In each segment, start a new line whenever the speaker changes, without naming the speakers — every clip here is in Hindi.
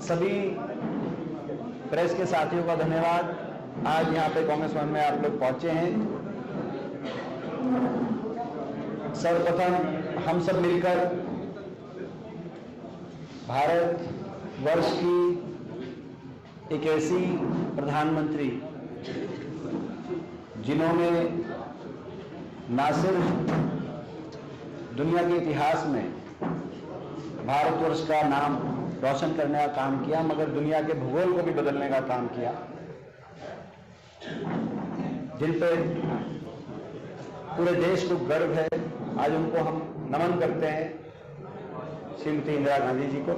सभी प्रेस के साथियों का धन्यवाद। आज यहाँ पे कांग्रेस भवन में आप लोग पहुंचे हैं। सर्वप्रथम हम सब मिलकर भारत वर्ष की एक ऐसी प्रधानमंत्री जिन्होंने न सिर्फ दुनिया के इतिहास में भारतवर्ष का नाम रोशन करने का काम किया, मगर दुनिया के भूगोल को भी बदलने का काम किया, जिन पे पूरे देश को गर्व है। आज उनको हम नमन करते हैं, श्रीमती इंदिरा गांधी जी को।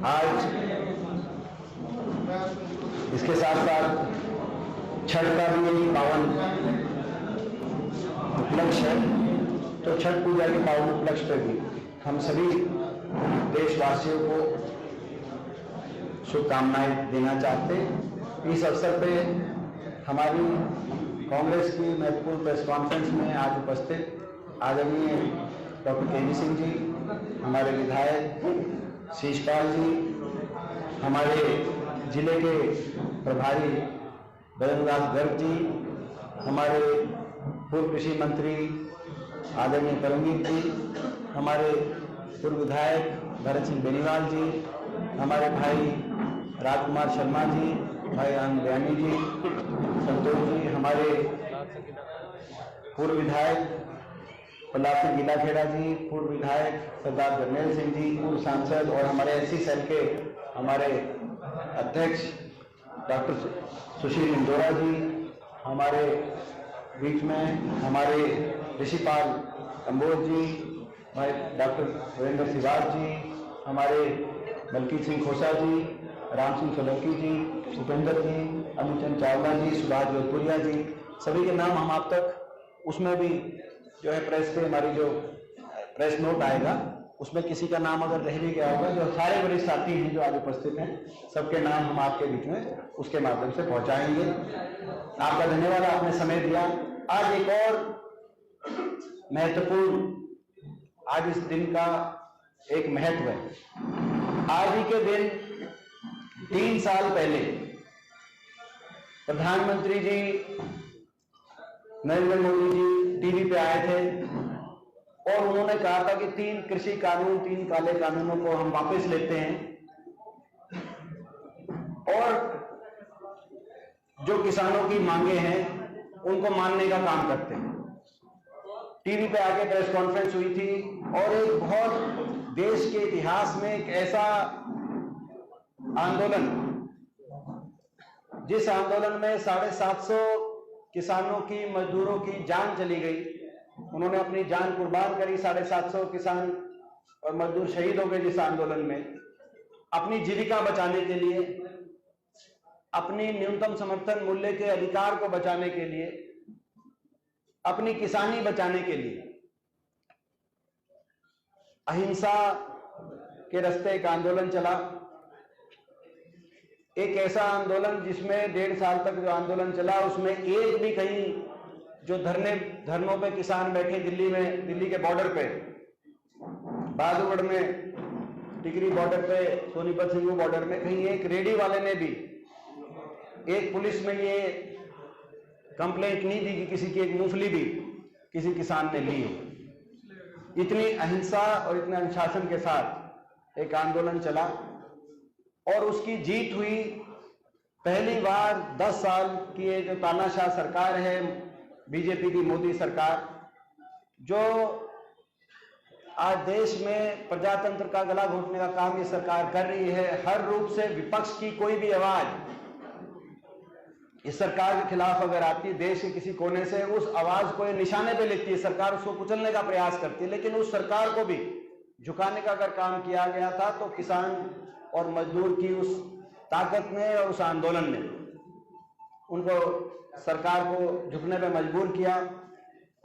आज इसके साथ साथ छठ का भी यही पावन उपलक्ष्य है, तो छठ पूजा के पावन उपलक्ष्य पर भी हम सभी देशवासियों को शुभकामनाएं देना चाहते हैं। इस अवसर पे हमारी कांग्रेस की महत्वपूर्ण प्रेस कॉन्फ्रेंस में आज उपस्थित आदरणीय डॉक्टर के सिंह जी, हमारे विधायक शीशपाल जी, हमारे जिले के प्रभारी बजरंगदास गर्ग जी, हमारे पूर्व कृषि मंत्री आदरणीय परमवीर जी, हमारे पूर्व विधायक भरत सिंह बेनीवाल जी, हमारे भाई राजकुमार शर्मा जी, भाई आनंद बयानी जी, संतोष जी, हमारे पूर्व विधायक प्रहलाद सिंह गीलाखेड़ा जी, पूर्व विधायक सरदार जरनैल सिंह जी, पूर्व सांसद, और हमारे एससी सेल के हमारे अध्यक्ष डॉक्टर सुशील इंदौरा जी, हमारे बीच में हमारे ऋषिपाल कंबोज जी, भाई डॉक्टर वीरेंद्र सिवाज जी, हमारे बल्कीत सिंह खोसा जी, राम सिंह सोलंकी जी, भूपेंद्र जी, अनुचंद चावला जी, सुभाष जोधपुरिया जी, सभी के नाम हम आप तक उसमें भी जो है प्रेस पे हमारी जो प्रेस नोट आएगा उसमें किसी का नाम अगर रह भी गया होगा, जो सारे वरिष्ठ साथी हैं जो आज उपस्थित हैं, सबके नाम हम आपके बीच में उसके माध्यम से पहुंचाएंगे। आपका धन्यवाद, आपने समय दिया। आज एक और महत्वपूर्ण, आज इस दिन का एक महत्व है। आज ही के दिन 3 साल पहले प्रधानमंत्री जी नरेंद्र मोदी जी टीवी पे आए थे और उन्होंने कहा था कि 3 कृषि कानून, 3 काले कानूनों को हम वापस लेते हैं और जो किसानों की मांगे हैं उनको मानने का काम करते हैं। टीवी पे आके प्रेस कॉन्फ्रेंस हुई थी और एक बहुत देश के इतिहास में एक ऐसा आंदोलन, जिस आंदोलन में 750 किसानों की, मजदूरों की जान चली गई, उन्होंने अपनी जान कुर्बान करी। 750 किसान और मजदूर शहीद हो गए जिस आंदोलन में, अपनी जीविका बचाने के लिए, अपनी न्यूनतम समर्थन मूल्य के अधिकार को बचाने के लिए, अपनी किसानी बचाने के लिए अहिंसा के रास्ते एक आंदोलन चला। एक ऐसा आंदोलन जिसमें 1.5 साल तक जो आंदोलन चला उसमें एक भी कहीं जो धरनों पे किसान बैठे दिल्ली में, दिल्ली के बॉर्डर पे, बहादुरगढ़ में, टिकरी बॉर्डर पे, सोनीपत सिंगू बॉर्डर में, कहीं एक रेडी वाले ने भी, एक पुलिस में ये कंप्लेंट नहीं दी कि किसी की एक मूंगफली भी किसी किसान ने ली हो। इतनी अहिंसा और इतने अनुशासन के साथ एक आंदोलन चला और उसकी जीत हुई। पहली बार 10 साल की ये जो तानाशाह सरकार है, बीजेपी की मोदी सरकार, जो आज देश में प्रजातंत्र का गला घोटने का काम ये सरकार कर रही है। हर रूप से विपक्ष की कोई भी आवाज इस सरकार के खिलाफ अगर आती है, देश के किसी कोने से, उस आवाज को ये निशाने पे लेती है सरकार, उसको कुचलने का प्रयास करती है। लेकिन उस सरकार को भी झुकाने का अगर काम किया गया था तो किसान और मजदूर की उस ताकत ने और उस आंदोलन ने उनको, सरकार को झुकने पे मजबूर किया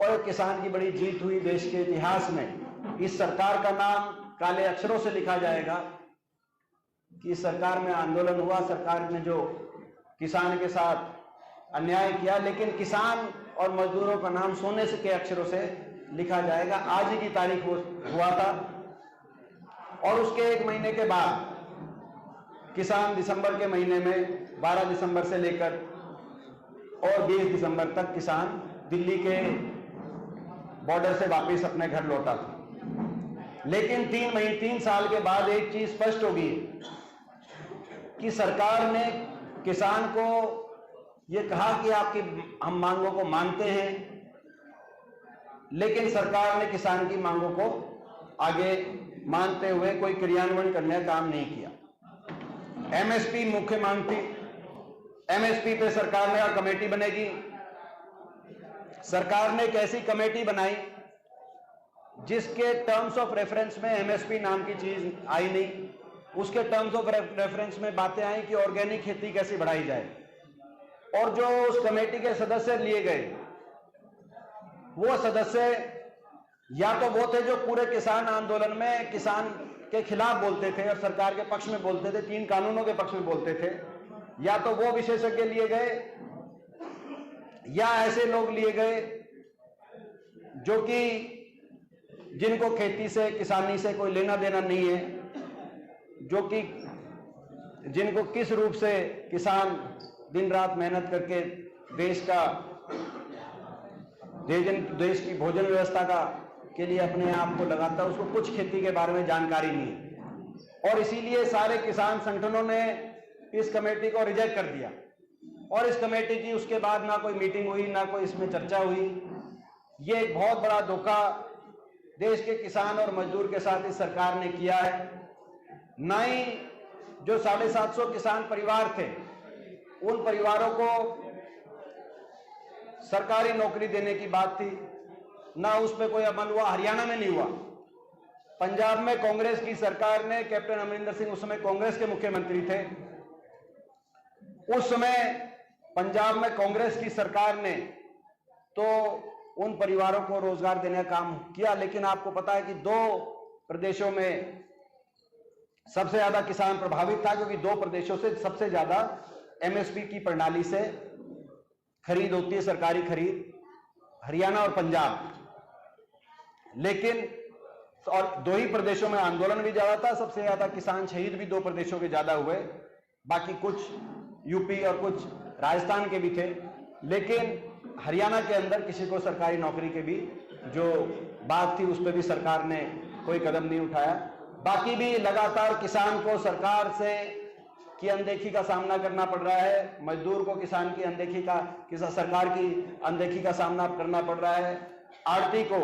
और किसान की बड़ी जीत हुई। देश के इतिहास में इस सरकार का नाम काले अक्षरों से लिखा जाएगा कि सरकार में आंदोलन हुआ, सरकार ने जो किसान के साथ अन्याय किया, लेकिन किसान और मजदूरों का नाम सोने से के अक्षरों से लिखा जाएगा। आज ही की तारीख हुआ था और उसके 1 महीने के बाद किसान दिसंबर के महीने में 12 दिसंबर से लेकर और 20 दिसंबर तक किसान दिल्ली के बॉर्डर से वापस अपने घर लौटा था। लेकिन 3 साल के बाद एक चीज स्पष्ट होगी कि सरकार ने किसान को यह कहा कि आपकी हम मांगों को मानते हैं, लेकिन सरकार ने किसान की मांगों को आगे मानते हुए कोई क्रियान्वयन करने का काम नहीं किया। एमएसपी मुख्य मांग थी। एमएसपी पे सरकार ने कमेटी बनेगी। सरकार ने एक ऐसी कमेटी बनाई जिसके टर्म्स ऑफ रेफरेंस में एमएसपी नाम की चीज आई नहीं। उसके टर्म्स ऑफ रेफरेंस में बातें आई कि ऑर्गेनिक खेती कैसे बढ़ाई जाए। और जो उस कमेटी के सदस्य लिए गए, वो सदस्य या तो वो थे जो पूरे किसान आंदोलन में किसान के खिलाफ बोलते थे और सरकार के पक्ष में बोलते थे, 3 कानूनों के पक्ष में बोलते थे, या तो वो विशेषज्ञ लिए गए या ऐसे लोग लिए गए जो कि जिनको खेती से किसानी से कोई लेना देना नहीं है, जो कि जिनको किस रूप से किसान दिन रात मेहनत करके देश की भोजन व्यवस्था के लिए अपने आप को लगाता है, उसको कुछ खेती के बारे में जानकारी नहीं है। और इसीलिए सारे किसान संगठनों ने इस कमेटी को रिजेक्ट कर दिया। और इस कमेटी की उसके बाद ना कोई मीटिंग हुई, ना कोई इसमें चर्चा हुई। ये एक बहुत बड़ा धोखा देश के किसान और मजदूर के साथ इस सरकार ने किया है। ना ही जो 750 किसान परिवार थे, उन परिवारों को सरकारी नौकरी देने की बात थी, ना उस पर कोई अमल हुआ। हरियाणा में नहीं हुआ। पंजाब में कांग्रेस की सरकार ने, कैप्टन अमरिंदर सिंह उस समय कांग्रेस के मुख्यमंत्री थे, उस समय पंजाब में कांग्रेस की सरकार ने तो उन परिवारों को रोजगार देने का काम किया। लेकिन आपको पता है कि 2 प्रदेशों में सबसे ज्यादा किसान प्रभावित था, क्योंकि 2 प्रदेशों से सबसे ज्यादा एमएसपी की प्रणाली से खरीद होती है, सरकारी खरीद, हरियाणा और पंजाब। लेकिन और 2 ही प्रदेशों में आंदोलन भी ज्यादा था, सबसे ज्यादा किसान शहीद भी 2 प्रदेशों के ज्यादा हुए, बाकी कुछ यूपी और कुछ राजस्थान के भी थे। लेकिन हरियाणा के अंदर किसी को सरकारी नौकरी के भी जो बात थी, उस पर भी सरकार ने कोई कदम नहीं उठाया। बाकी भी लगातार किसान को सरकार से की अनदेखी का सामना करना पड़ रहा है, मजदूर को किसान की अनदेखी का, सरकार की अनदेखी का सामना करना पड़ रहा है, आड़ती को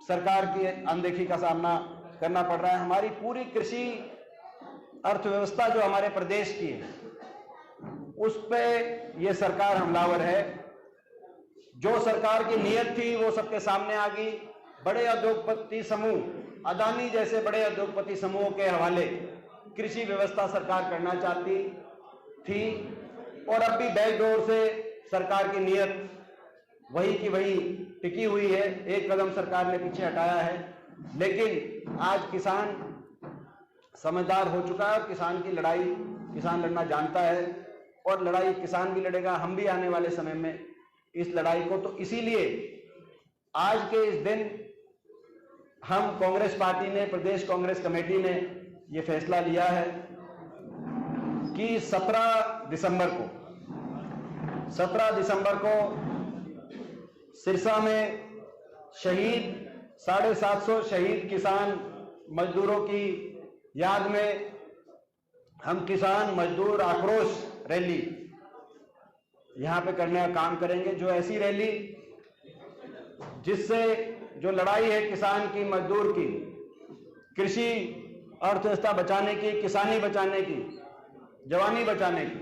सरकार की अनदेखी का सामना करना पड़ रहा है। हमारी पूरी कृषि अर्थव्यवस्था जो हमारे प्रदेश की है, उस पे ये सरकार हमलावर है। जो सरकार की नीयत थी वो सबके सामने आ गई। बड़े उद्योगपति समूह, अदानी जैसे बड़े उद्योगपति समूहों के हवाले कृषि व्यवस्था सरकार करना चाहती थी, और अब भी बैकडोर से सरकार की नीयत वही की वही टिकी हुई है। एक कदम सरकार ने पीछे हटाया है, लेकिन आज किसान समझदार हो चुका है और किसान की लड़ाई किसान लड़ना जानता है, और लड़ाई किसान भी लड़ेगा, हम भी आने वाले समय में इस लड़ाई को। तो इसीलिए आज के इस दिन हम कांग्रेस पार्टी ने, प्रदेश कांग्रेस कमेटी ने ये फैसला लिया है कि 17 दिसंबर को सिरसा में शहीद 750 शहीद किसान मजदूरों की याद में हम किसान मजदूर आक्रोश रैली यहां पे करने का काम करेंगे। जो ऐसी रैली जिससे जो लड़ाई है किसान की, मजदूर की, कृषि अर्थव्यवस्था बचाने की, किसानी बचाने की, जवानी बचाने की,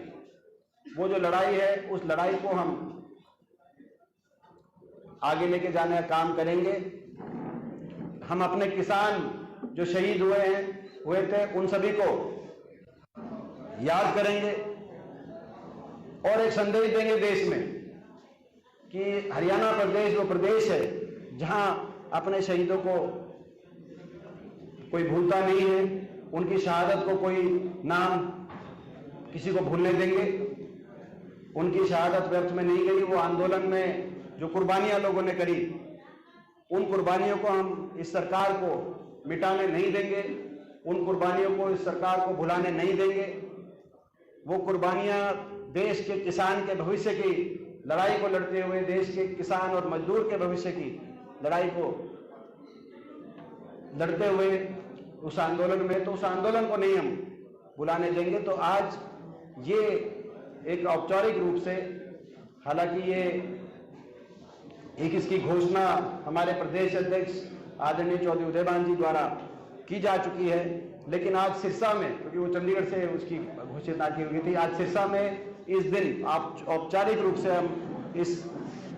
वो जो लड़ाई है, उस लड़ाई को हम आगे लेके जाने का काम करेंगे। हम अपने किसान जो शहीद हुए थे, उन सभी को याद करेंगे और एक संदेश देंगे देश में कि हरियाणा प्रदेश वो प्रदेश है जहां अपने शहीदों को कोई भूलता नहीं है, उनकी शहादत को कोई नाम किसी को भूलने देंगे। उनकी शहादत व्यर्थ में नहीं गई। वो आंदोलन में जो कुर्बानियां लोगों ने करी, उन कुर्बानियों को हम इस सरकार को मिटाने नहीं देंगे, उन कुर्बानियों को इस सरकार को भुलाने नहीं देंगे। वो कुर्बानियां देश के किसान के भविष्य की लड़ाई को लड़ते हुए, देश के किसान और मजदूर के भविष्य की लड़ाई को लड़ते हुए उस आंदोलन में, तो उस आंदोलन को नहीं हम बुलाने देंगे। तो आज ये एक औपचारिक रूप से, हालांकि ये एक इसकी घोषणा हमारे प्रदेश अध्यक्ष आदरणीय चौधरी उदयभान जी द्वारा की जा चुकी है, लेकिन आज सिरसा में, क्योंकि वो चंडीगढ़ से उसकी घोषणा की हुई थी, आज सिरसा में इस दिन आप औपचारिक रूप से हम इस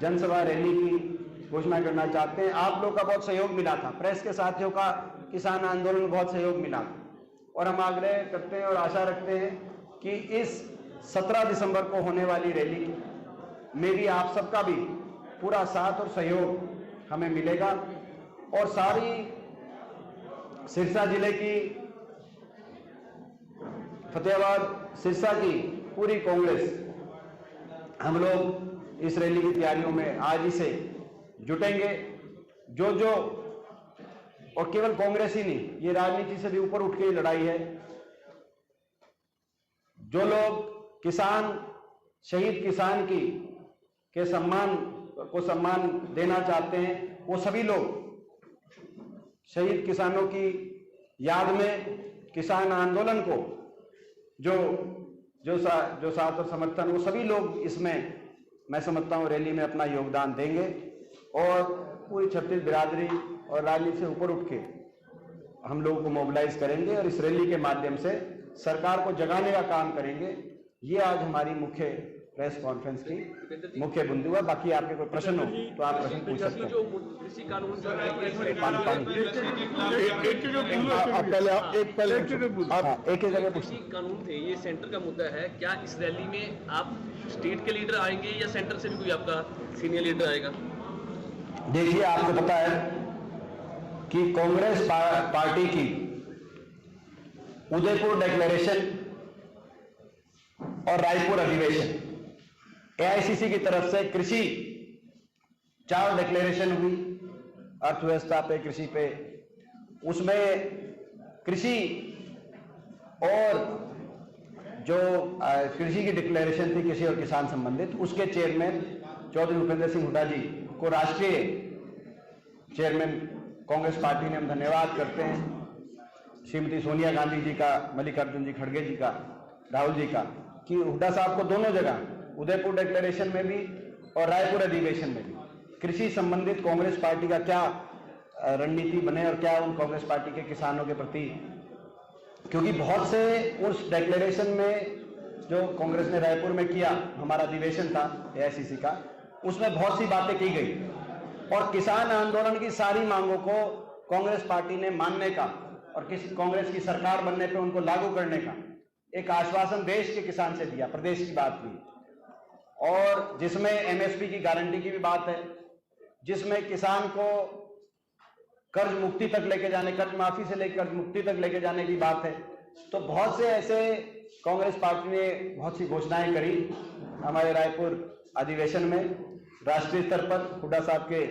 जनसभा रैली की घोषणा करना चाहते हैं। आप लोग का बहुत सहयोग मिला था, प्रेस के साथियों का किसान आंदोलन में बहुत सहयोग मिला, और हम आग्रह करते हैं और आशा रखते हैं कि इस 17 दिसंबर को होने वाली रैली में भी आप सबका भी पूरा साथ और सहयोग हमें मिलेगा, और सारी सिरसा जिले की, फतेहाबाद सिरसा की पूरी कांग्रेस, हम लोग इस रैली की तैयारियों में आज ही से जुटेंगे। जो और केवल कांग्रेस ही नहीं, ये राजनीति से भी ऊपर उठ के लड़ाई है। जो लोग किसान, शहीद किसान की के सम्मान को सम्मान देना चाहते हैं, वो सभी लोग शहीद किसानों की याद में किसान आंदोलन को जो साथ और समर्थन, वो सभी लोग इसमें, मैं समझता हूं, रैली में अपना योगदान देंगे, और पूरी छत्तीस बिरादरी और राजनीति से ऊपर उठ के हम लोगों को मोबिलाइज करेंगे और इस रैली के माध्यम से सरकार को जगाने का काम करेंगे। ये आज हमारी मुख्य प्रेस कॉन्फ्रेंस की मुख्य बिंदु है। बाकी आपके कोई प्रश्न हो तो आप प्रश्न पूछ सकते हैं।
कृषि कानून जो है,
एक जगह
कृषि कानून थे, ये सेंटर का मुद्दा है। क्या इस रैली में आप स्टेट के लीडर आएंगे या सेंटर से भी कोई आपका सीनियर लीडर आएगा?
देखिए, आपको पता है कि कांग्रेस पार्टी की उदयपुर डिक्लेरेशन और रायपुर अधिवेशन, एआईसीसी की तरफ से कृषि 4 डिक्लेरेशन हुई, अर्थव्यवस्था पे, कृषि पे। उसमें कृषि और जो कृषि की डिक्लेरेशन थी, कृषि और किसान संबंधित, उसके चेयरमैन चौधरी भूपेंद्र सिंह हुड्डा जी को राष्ट्रीय चेयरमैन कांग्रेस पार्टी ने हम धन्यवाद करते हैं। श्रीमती सोनिया गांधी जी का, मल्लिकार्जुन जी खड़गे जी का, राहुल जी का, कि हुड्डा साहब को दोनों जगह, उदयपुर डिक्लेरेशन में भी और रायपुर अधिवेशन में भी, कृषि संबंधित कांग्रेस पार्टी का क्या रणनीति बने और क्या उन कांग्रेस पार्टी के किसानों के प्रति, क्योंकि बहुत से उस डिक्लेरेशन में जो कांग्रेस ने रायपुर में किया, हमारा अधिवेशन था एआईसीसी का, उसमें बहुत सी बातें की गई, और किसान आंदोलन की सारी मांगों को कांग्रेस पार्टी ने मानने का और कांग्रेस की सरकार बनने पर उनको लागू करने का एक आश्वासन देश के किसान से दिया, प्रदेश की बात की, और जिसमें एमएसपी की गारंटी की भी बात है, जिसमें किसान को कर्ज मुक्ति तक लेके जाने, कर्ज माफी से लेकर कर्ज मुक्ति तक लेके जाने की बात है। तो बहुत से ऐसे कांग्रेस पार्टी ने बहुत सी घोषणाएं करी हमारे रायपुर अधिवेशन में। राष्ट्रीय स्तर पर हुड्डा साहब के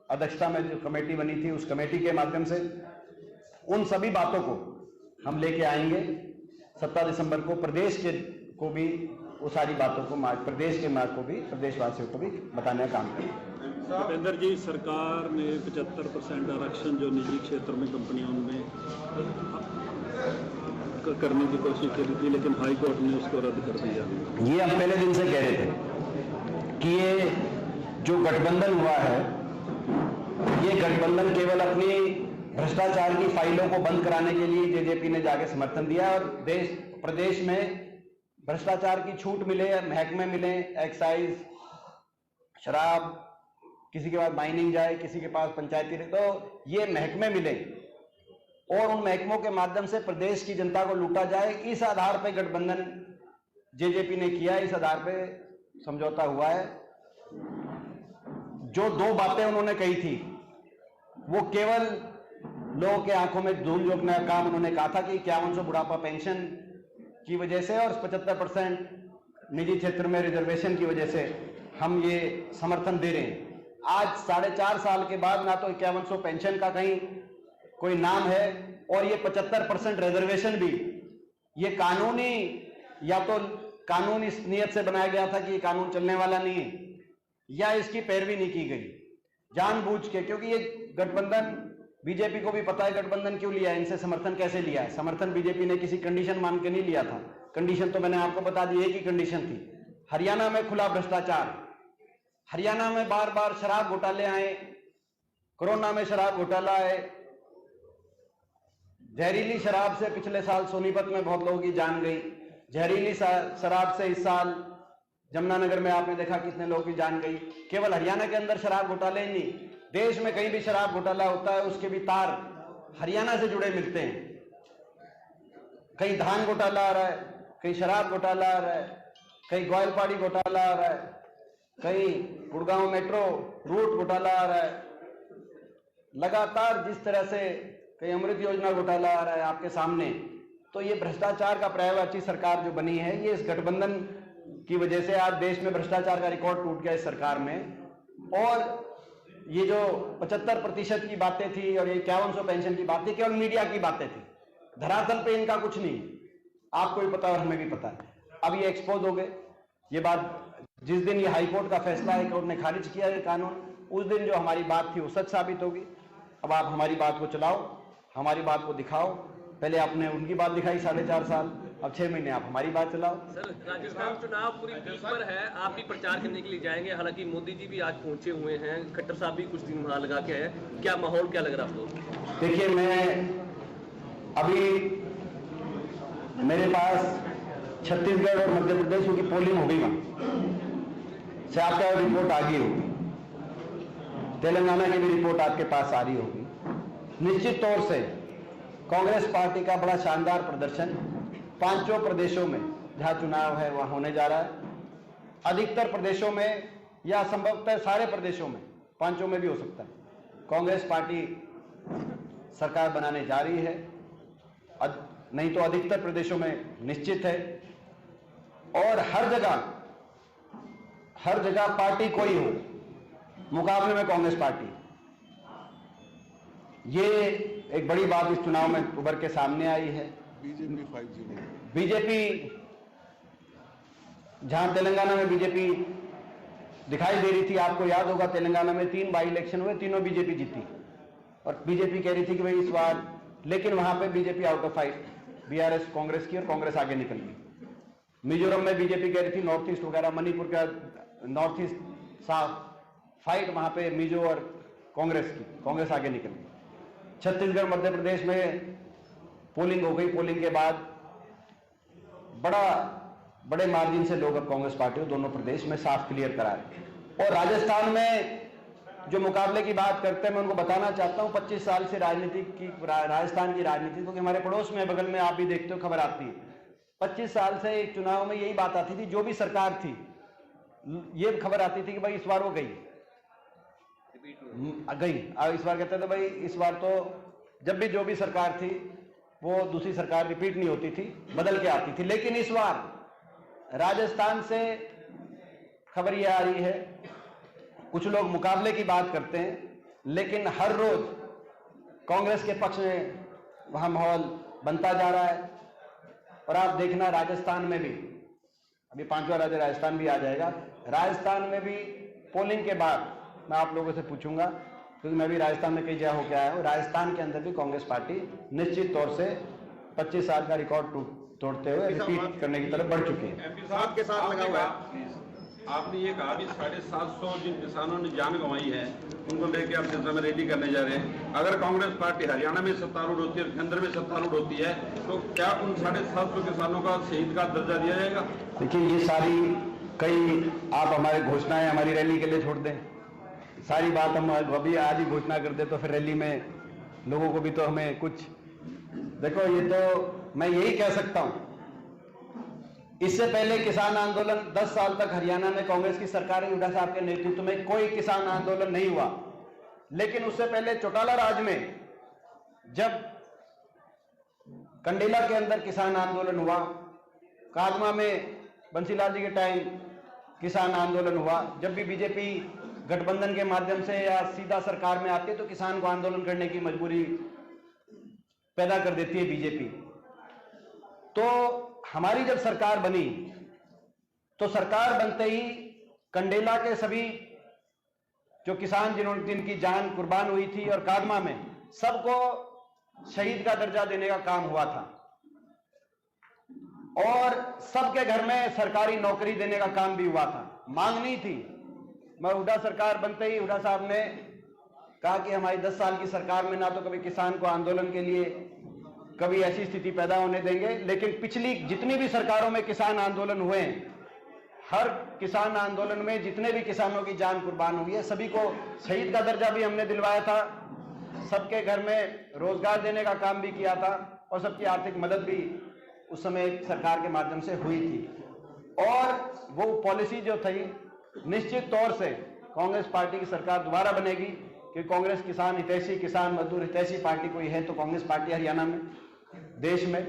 अध्यक्षता में जो कमेटी बनी थी, उस कमेटी के माध्यम से उन सभी बातों को हम लेके आएंगे। 17 दिसंबर को प्रदेश के को भी वो सारी बातों को, प्रदेश के मार्ग को भी, प्रदेशवासियों को भी बताने का काम करेंगे।
भूपेंद्र जी, सरकार ने 75% आरक्षण जो निजी क्षेत्र में कंपनियों में करने की कोशिश की थी, लेकिन हाई कोर्ट ने उसको रद्द कर दिया।
ये हम पहले दिन से कह रहे थे कि ये जो गठबंधन हुआ है, ये गठबंधन केवल अपनी भ्रष्टाचार की फाइलों को बंद कराने के लिए जेजेपी ने जाके समर्थन दिया, और प्रदेश में भ्रष्टाचार की छूट मिले, महकमे मिले, एक्साइज, शराब, किसी के पास माइनिंग जाए, किसी के पास पंचायती, तो ये महकमे मिले और उन महकमों के माध्यम से प्रदेश की जनता को लूटा जाए। इस आधार पर गठबंधन जेजेपी ने किया, इस आधार पर समझौता हुआ है। जो 2 बातें उन्होंने कही थी, वो केवल लोगों के आंखों में धूल झोंकने का काम उन्होंने कहा था कि 5100 बुढ़ापा पेंशन की वजह से और 75% निजी क्षेत्र में रिजर्वेशन की वजह से हम ये समर्थन दे रहे हैं। आज 4.5 साल के बाद ना तो 5100 पेंशन का कहीं कोई नाम है, और ये 75% रिजर्वेशन भी ये कानूनी, या तो कानूनी नियत से बनाया गया था कि ये कानून चलने वाला नहीं है, या इसकी पैरवी नहीं की गई जानबूझ के, क्योंकि ये गठबंधन, बीजेपी को भी पता है गठबंधन क्यों लिया है, इनसे समर्थन कैसे लिया है। समर्थन बीजेपी ने किसी कंडीशन मान के नहीं लिया था। कंडीशन तो मैंने आपको बता दी, एक ही कंडीशन थी, हरियाणा में खुला भ्रष्टाचार, हरियाणा में बार बार शराब घोटाले आए, कोरोना में शराब घोटाला है, जहरीली शराब से पिछले साल सोनीपत में बहुत लोगों की जान गई, जहरीली शराब से इस साल जमुनानगर में आपने देखा कितने लोगों की जान गई। केवल हरियाणा के अंदर शराब घोटाले ही नहीं, देश में कहीं भी शराब घोटाला होता है उसके भी तार हरियाणा से जुड़े मिलते हैं। कहीं धान घोटाला आ रहा है, कहीं शराब घोटाला आ रहा है, कहीं ग्वालपाड़ी घोटाला आ रहा है, कहीं गुड़गांव मेट्रो रूट घोटाला आ रहा है। लगातार जिस तरह से कहीं अमृत योजना घोटाला आ रहा है आपके सामने, तो ये भ्रष्टाचार का पर्यायवाची सरकार जो बनी है, ये इस गठबंधन की वजह से आज देश में भ्रष्टाचार का रिकॉर्ड टूट गया इस सरकार में। और ये जो 75% की बातें थी और ये 5100 पेंशन की बातें केवल मीडिया की बातें थी, धरातल पे इनका कुछ नहीं, आपको भी पता और हमें भी पता है। अब ये एक्सपोज हो गए। ये बात जिस दिन ये हाईकोर्ट का फैसला है, कोर्ट ने खारिज किया ये कानून, उस दिन जो हमारी बात थी वो सच साबित होगी। अब आप हमारी बात को चलाओ, हमारी बात को दिखाओ। पहले आपने उनकी बात दिखाई 4.5 साल, अब 6 महीने आप हमारी बात चलाओ।
सर, राजस्थान चुनाव पूरी पीक पर है, आप भी प्रचार करने के लिए जाएंगे, हालांकि मोदी जी भी आज पहुंचे हुए हैं, खट्टर साहब भी कुछ दिन वहां लगा के आए, क्या माहौल क्या लग रहा है आपको?
देखिए, मैं अभी मेरे पास छत्तीसगढ़ और मध्य प्रदेश की पोलिंग हो गई, वहां से आपका रिपोर्ट आ गई होगी, तेलंगाना की भी रिपोर्ट आपके पास आ रही होगी। निश्चित तौर से कांग्रेस पार्टी का बड़ा शानदार प्रदर्शन 5 प्रदेशों में जहां चुनाव है वहां होने जा रहा है। अधिकतर प्रदेशों में या संभवतः सारे प्रदेशों में, 5 में भी हो सकता है, कांग्रेस पार्टी सरकार बनाने जा रही है, नहीं तो अधिकतर प्रदेशों में निश्चित है। और हर जगह पार्टी कोई हो, मुकाबले में कांग्रेस पार्टी, ये एक बड़ी बात इस चुनाव में उभर के सामने आई है। बीजेपी जहां तेलंगाना में बीजेपी दिखाई दे रही थी, आपको याद होगा तेलंगाना में 3 बाई इलेक्शन हुए, तीनों बीजेपी जीती, और बीजेपी कह रही थी कि भाई इस बार, लेकिन वहां पे BJP out of fight, BRS Congress की और कांग्रेस आगे निकल गई। मिजोरम में बीजेपी कह रही थी नॉर्थ ईस्ट वगैरह, मणिपुर का नॉर्थ ईस्ट साफ फाइट, वहां पे मिजो और कांग्रेस की, कांग्रेस आगे निकल गई। छत्तीसगढ़ मध्य प्रदेश में पोलिंग हो गई, पोलिंग के बाद बड़े मार्जिन से लोग अब कांग्रेस पार्टी को दोनों प्रदेश में साफ क्लियर करा रहे। और राजस्थान में जो मुकाबले की बात करते हैं, मैं उनको बताना चाहता हूं 25 साल से राजस्थान की राजनीति, क्योंकि हमारे पड़ोस में बगल में आप भी देखते हो, खबर आती है। 25 साल से एक चुनाव में यही बात आती थी, जो भी सरकार थी ये खबर आती थी कि भाई इस बार वो गई। इस बार कहते थे भाई इस बार तो जब भी जो भी सरकार थी वो दूसरी सरकार रिपीट नहीं होती थी, बदल के आती थी। लेकिन इस बार राजस्थान से खबर ये आ रही है, कुछ लोग मुकाबले की बात करते हैं, लेकिन हर रोज कांग्रेस के पक्ष में वहां माहौल बनता जा रहा है। और आप देखना राजस्थान में भी, अभी 5वां राज्य राजस्थान भी आ जाएगा, राजस्थान में भी पोलिंग के बाद मैं आप लोगों से पूछूंगा, क्योंकि मैं भी राजस्थान में कई जगह होकर आया हूं, राजस्थान के अंदर भी कांग्रेस पार्टी निश्चित तौर से 25 साल का रिकॉर्ड तोड़ते हुए रिपीट करने की तरफ बढ़ चुकी है।
एमपी साहब के साथ लगा हुआ है। आपने ये कहा कि 750 जिन किसानों ने जान गंवाई है, उनको लेके आप सिलसिले में रैली करने जा रहे हैं। अगर कांग्रेस पार्टी हरियाणा में सत्तारूढ़ होती है, केंद्र में सत्तारूढ़ होती है, तो क्या उन 750 किसानों का शहीद का दर्जा दिया जाएगा?
देखिए, ये सारी कई आप हमारी घोषणाएं हमारी रैली के लिए छोड़ दें, सारी बात हम अभी आज ही घोषणा कर दे तो फिर रैली में लोगों को भी तो हमें कुछ, देखो ये तो मैं यही कह सकता हूं, इससे पहले किसान आंदोलन 10 साल तक हरियाणा में कांग्रेस की सरकार हुड्डा साहब के नेतृत्व में कोई किसान आंदोलन नहीं हुआ। लेकिन उससे पहले चौटाला राज में जब कंडेला के अंदर किसान आंदोलन हुआ, कादमा में बंसीलाल जी के टाइम किसान आंदोलन हुआ, जब भी बीजेपी गठबंधन के माध्यम से या सीधा सरकार में आती है तो किसान को आंदोलन करने की मजबूरी पैदा कर देती है बीजेपी। तो हमारी जब सरकार बनी तो सरकार बनते ही कंडेला के सभी जो किसान जिनकी जान कुर्बान हुई थी और कादमा में सबको शहीद का दर्जा देने का काम हुआ था और सबके घर में सरकारी नौकरी देने का काम भी हुआ था। मांग नहीं थी। मैं हुड्डा सरकार बनते ही हुड्डा साहब ने कहा कि हमारी 10 साल की सरकार में ना तो कभी किसान को आंदोलन के लिए कभी ऐसी स्थिति पैदा होने देंगे, लेकिन पिछली जितनी भी सरकारों में किसान आंदोलन हुए हैं, हर किसान आंदोलन में जितने भी किसानों की जान कुर्बान हुई है सभी को शहीद का दर्जा भी हमने दिलवाया था, सबके घर में रोजगार देने का काम भी किया था और सबकी आर्थिक मदद भी उस समय सरकार के माध्यम से हुई थी। और वो पॉलिसी जो थी निश्चित तौर से कांग्रेस पार्टी की सरकार दोबारा बनेगी कि कांग्रेस किसान हितैषी, किसान मजदूर हितैषी पार्टी कोई है तो कांग्रेस पार्टी हरियाणा में, देश में,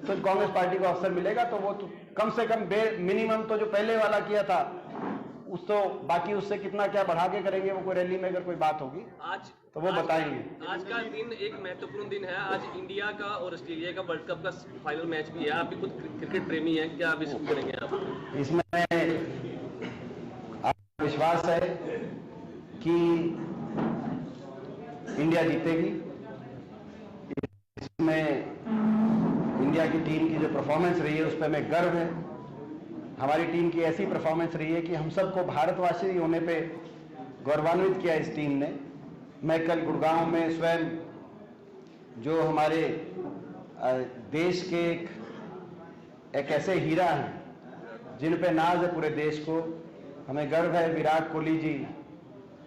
तो कांग्रेस पार्टी को अवसर मिलेगा। तो वो तो कम से कम मिनिमम तो जो पहले वाला किया था उस तो बाकी उससे कितना क्या बढ़ा के करेंगे, वो कोई रैली में अगर कोई बात होगी
आज
तो वो बताएंगे।
आज का दिन एक महत्वपूर्ण दिन है। आज इंडिया का और ऑस्ट्रेलिया का वर्ल्ड कप का फाइनल मैच भी है। आप भी खुद क्रिकेट प्रेमी हैं, क्या विश्व करेंगे आप?
इसमें आपको विश्वास है कि इंडिया जीतेगी। इसमें इंडिया की टीम की जो परफॉर्मेंस रही है उस पर हमें गर्व है। हमारी टीम की ऐसी परफॉर्मेंस रही है कि हम सबको भारतवासी होने पे गौरवान्वित किया इस टीम ने। मैं कल गुड़गांव में स्वयं जो हमारे देश के एक ऐसे हीरा हैं जिन पे नाज है पूरे देश को, हमें गर्व है। विराट कोहली जी,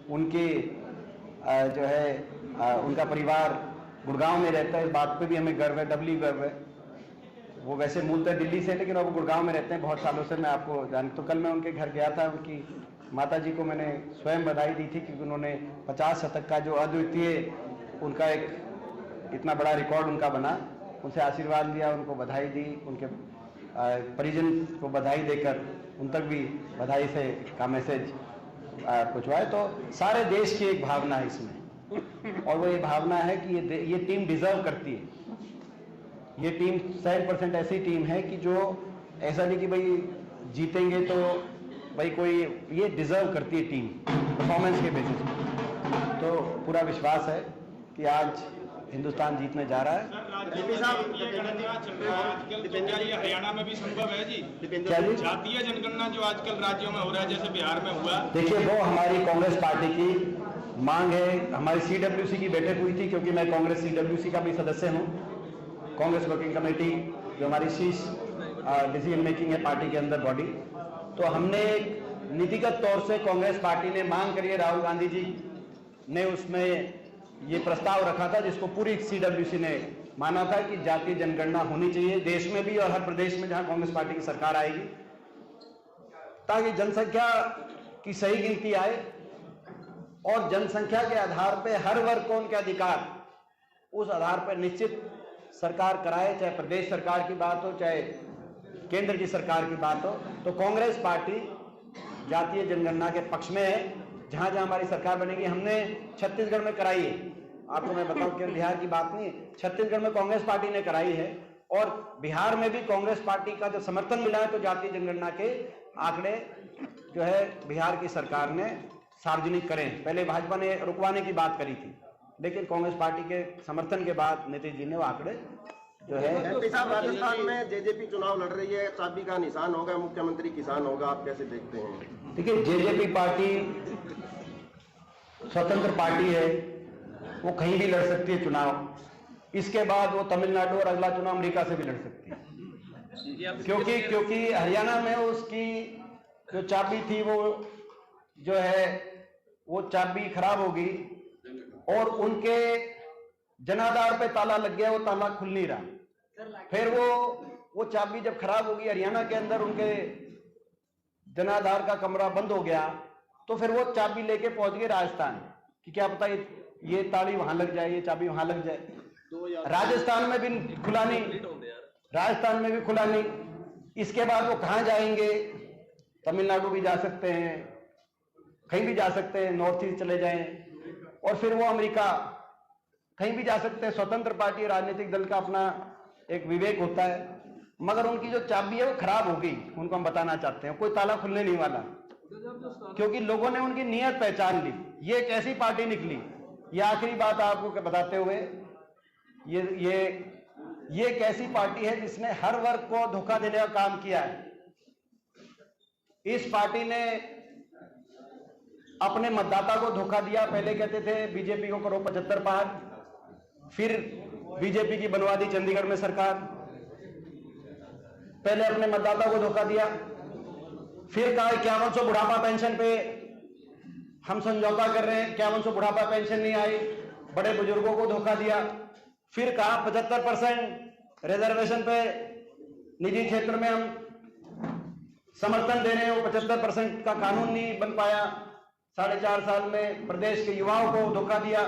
उनके जो है उनका परिवार गुड़गांव में रहता है, इस बात पे भी हमें गर्व है, डबली गर्व है। वो वैसे मूलतः दिल्ली से, लेकिन अब गुड़गांव में रहते हैं बहुत सालों से। मैं आपको जान तो कल मैं उनके घर गया था, उनकी माता जी को मैंने स्वयं बधाई दी थी क्योंकि उन्होंने 50 शतक का जो अद्वितीय उनका एक इतना बड़ा रिकॉर्ड उनका बना, उनसे आशीर्वाद लिया, उनको बधाई दी, उनके परिजन को बधाई देकर उन तक भी बधाई से का मैसेज पहुँचवाए। तो सारे देश की एक भावना है इसमें, और वो ये भावना है कि ये टीम डिजर्व करती है। ये टीम 100% ऐसी टीम है कि जो ऐसा नहीं कि भाई जीतेंगे तो भाई कोई, ये डिजर्व करती है टीम परफॉर्मेंस के बेसिस पे। तो पूरा विश्वास है कि आज हिंदुस्तान जीतने जा रहा है।
हरियाणा में भी संभव है जी?
क्या जी?
जातीय जनगणना जो आजकल राज्यों में हो रहा है, जैसे बिहार में हुआ।
देखिए, वो हमारी कांग्रेस पार्टी की मांग है। हमारी CWC की बैठक हुई थी क्योंकि मैं कांग्रेस CWC का भी सदस्य हूँ। कांग्रेस वर्किंग कमेटी जो हमारी शीर्ष डिसीजन मेकिंग है पार्टी के अंदर बॉडी, तो हमने नीतिगत तौर से कांग्रेस पार्टी ने मांग करी है, राहुल गांधी जी ने उसमें ये प्रस्ताव रखा था जिसको पूरी CWC ने माना था कि जातीय जनगणना होनी चाहिए देश में भी और हर प्रदेश में जहां कांग्रेस पार्टी की सरकार आएगी, ताकि जनसंख्या की सही गिनती आए और जनसंख्या के आधार पर हर वर्ग को उनके अधिकार उस आधार पर निश्चित सरकार कराए, चाहे प्रदेश सरकार की बात हो चाहे केंद्र की सरकार की बात हो। तो कांग्रेस पार्टी जातीय जनगणना के पक्ष में है। जहां जहां हमारी सरकार बनेगी, हमने छत्तीसगढ़ में कराई है, आपको मैं बताऊं कि बिहार की बात नहीं, छत्तीसगढ़ में कांग्रेस पार्टी ने कराई है और बिहार में भी कांग्रेस पार्टी का जो समर्थन मिला है, तो जातीय जनगणना के आंकड़े जो है बिहार की सरकार ने सार्वजनिक करें। पहले भाजपा ने रुकवाने की बात करी थी, लेकिन कांग्रेस पार्टी के समर्थन के बाद नीतीश जी ने वो आंकड़े जो है।
साहब, राजस्थान में जेजेपी चुनाव लड़ रही है, चाबी का निशान होगा, मुख्यमंत्री किसान होगा, आप कैसे देखते हैं?
देखिए, जेजेपी पार्टी स्वतंत्र पार्टी है, वो कहीं भी लड़ सकती है चुनाव। इसके बाद वो तमिलनाडु और अगला चुनाव अमेरिका से भी लड़ सकती है, क्योंकि हरियाणा में उसकी जो चाबी थी वो जो है वो चाबी खराब होगी और उनके जनाधार पे ताला लग गया, वो ताला खुल नहीं रहा। फिर वो चाबी जब खराब होगी, हरियाणा के अंदर उनके जनाधार का कमरा बंद हो गया, तो फिर वो चाबी लेके पहुंच गए राजस्थान कि क्या पता ये ताली वहां लग जाए, ये चाबी वहां लग जाए। राजस्थान में भी खुला नहीं, राजस्थान में भी खुला नहीं। इसके बाद वो कहां जाएंगे? तमिलनाडु भी जा सकते हैं, कहीं भी जा सकते हैं, नॉर्थ ईस्ट चले जाएं और फिर वो अमेरिका कहीं भी जा सकते हैं, स्वतंत्र पार्टी राजनीतिक दल का अपना एक विवेक होता है, मगर उनकी जो चाबी है वो खराब हो गई, उनको हम बताना चाहते हैं। कोई ताला खुलने नहीं वाला, क्योंकि लोगों ने उनकी नीयत पहचान ली। ये एक ऐसी पार्टी निकली, ये आखिरी बात आपको बताते हुए, ये एक ऐसी पार्टी है जिसने हर वर्ग को धोखा देने का काम किया है। इस पार्टी ने अपने मतदाता को धोखा दिया। पहले कहते थे बीजेपी को करो 75 पार, फिर बीजेपी की बनवा दी चंडीगढ़ में सरकार। पहले अपने मतदाता को धोखा दिया, फिर कहा 5100 बुढ़ापा पेंशन पे हम समझौता कर रहे हैं, 5100 बुढ़ापा पेंशन नहीं आई, बड़े बुजुर्गों को धोखा दिया। फिर कहा 75% रिजर्वेशन पे निजी क्षेत्र में हम समर्थन दे रहे हैं, वो 75% का कानून नहीं बन पाया। 4.5 साल में प्रदेश के युवाओं को धोखा दिया।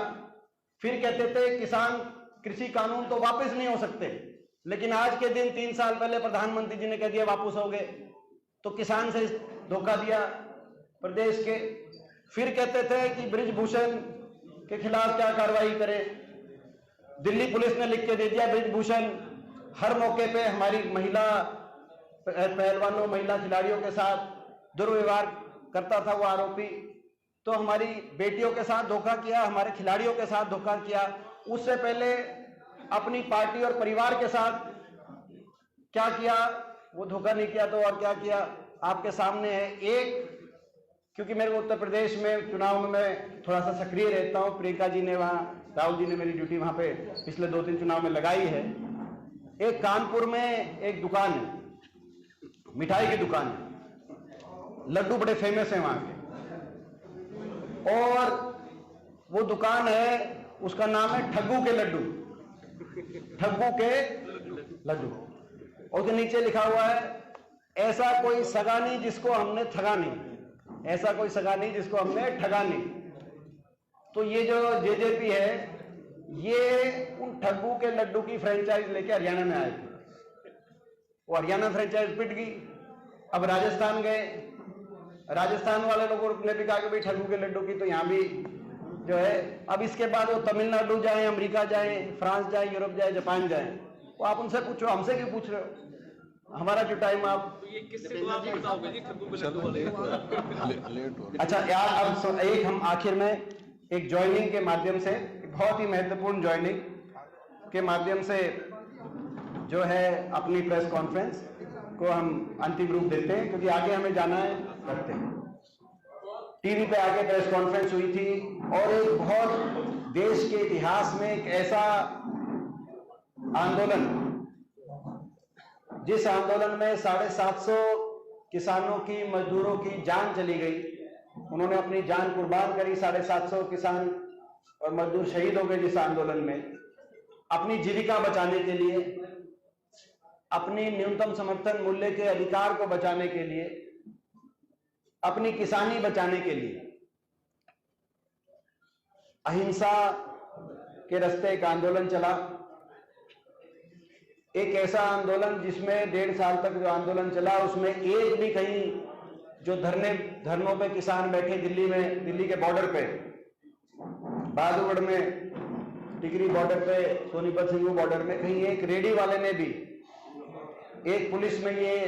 फिर कहते थे किसान कृषि कानून तो वापस नहीं हो सकते, लेकिन आज के दिन 3 साल पहले प्रधानमंत्री जी ने कह दिया वापस हो गए, तो किसान से धोखा दिया प्रदेश के। फिर कहते थे कि ब्रिजभूषण के खिलाफ क्या कार्रवाई करें, दिल्ली पुलिस ने लिख के दे दिया ब्रिजभूषण हर मौके पे हमारी महिला पहलवानों, महिला खिलाड़ियों के साथ दुर्व्यवहार करता था वो आरोपी। तो हमारी बेटियों के साथ धोखा किया, हमारे खिलाड़ियों के साथ धोखा किया। उससे पहले अपनी पार्टी और परिवार के साथ क्या किया, वो धोखा नहीं किया तो और क्या किया आपके सामने है। एक, क्योंकि मेरे को उत्तर प्रदेश में चुनाव में मैं थोड़ा सा सक्रिय रहता हूँ, प्रियंका जी ने वहाँ, राहुल जी ने मेरी ड्यूटी वहाँ पे पिछले 2-3 चुनाव में लगाई है। एक कानपुर में एक दुकान है, मिठाई की दुकान है, लड्डू बड़े फेमस है वहाँ के, और वो दुकान है, उसका नाम है ठग्गू के लड्डू, ठग्गू के लड्डू। और उसके नीचे लिखा हुआ है ऐसा कोई सगा नहीं जिसको हमने ठगा नहीं, ऐसा कोई सगा नहीं जिसको हमने ठगा नहीं। तो ये जो जेजेपी है, ये उन ठग्गू के लड्डू की फ्रेंचाइज लेके हरियाणा में आए थे। वो हरियाणा फ्रेंचाइज पिट गई, अब राजस्थान गए, राजस्थान वाले लोगों ने भी कहा कि भाई ठग्गू के लड्डू की तो यहाँ भी जो है। अब इसके बाद वो तमिलनाडु जाए, अमेरिका जाए, फ्रांस जाए, यूरोप जाए, जापान जाए, वो आप उनसे पूछो, हमसे क्यों पूछ रहे हो, हमारा क्यों टाइम आप।
तो ये किससे तो आप बताओगे जी ठग्गू के लड्डू वाले।
अच्छा यार, अब एक हम आखिर में एक ज्वाइनिंग के माध्यम से, बहुत ही महत्वपूर्ण ज्वाइनिंग के माध्यम से जो है अपनी प्रेस कॉन्फ्रेंस को हम अंतिम रूप देते हैं, क्योंकि आगे हमें जाना है, करते हैं। टीवी पे आके प्रेस कॉन्फ्रेंस हुई थी, और एक बहुत देश के इतिहास में एक ऐसा आंदोलन, जिस आंदोलन में 750 किसानों की, मजदूरों की जान चली गई, उन्होंने अपनी जान कुर्बान करी, 750 किसान और मजदूर शहीद हो गए जिस आंदोलन में, अपनी जीविका बचाने के लिए, अपनी न्यूनतम समर्थन मूल्य के अधिकार को बचाने के लिए, अपनी किसानी बचाने के लिए अहिंसा के रास्ते एक आंदोलन चला। एक ऐसा आंदोलन जिसमें 1.5 साल तक जो आंदोलन चला, उसमें एक भी कहीं जो धरनों पे किसान बैठे दिल्ली में, दिल्ली के बॉर्डर पे, बहादुरगढ़ में, टिकरी बॉर्डर पे, सोनीपत सिंगू बॉर्डर में, कहीं एक रेडी वाले ने भी, एक पुलिस में ये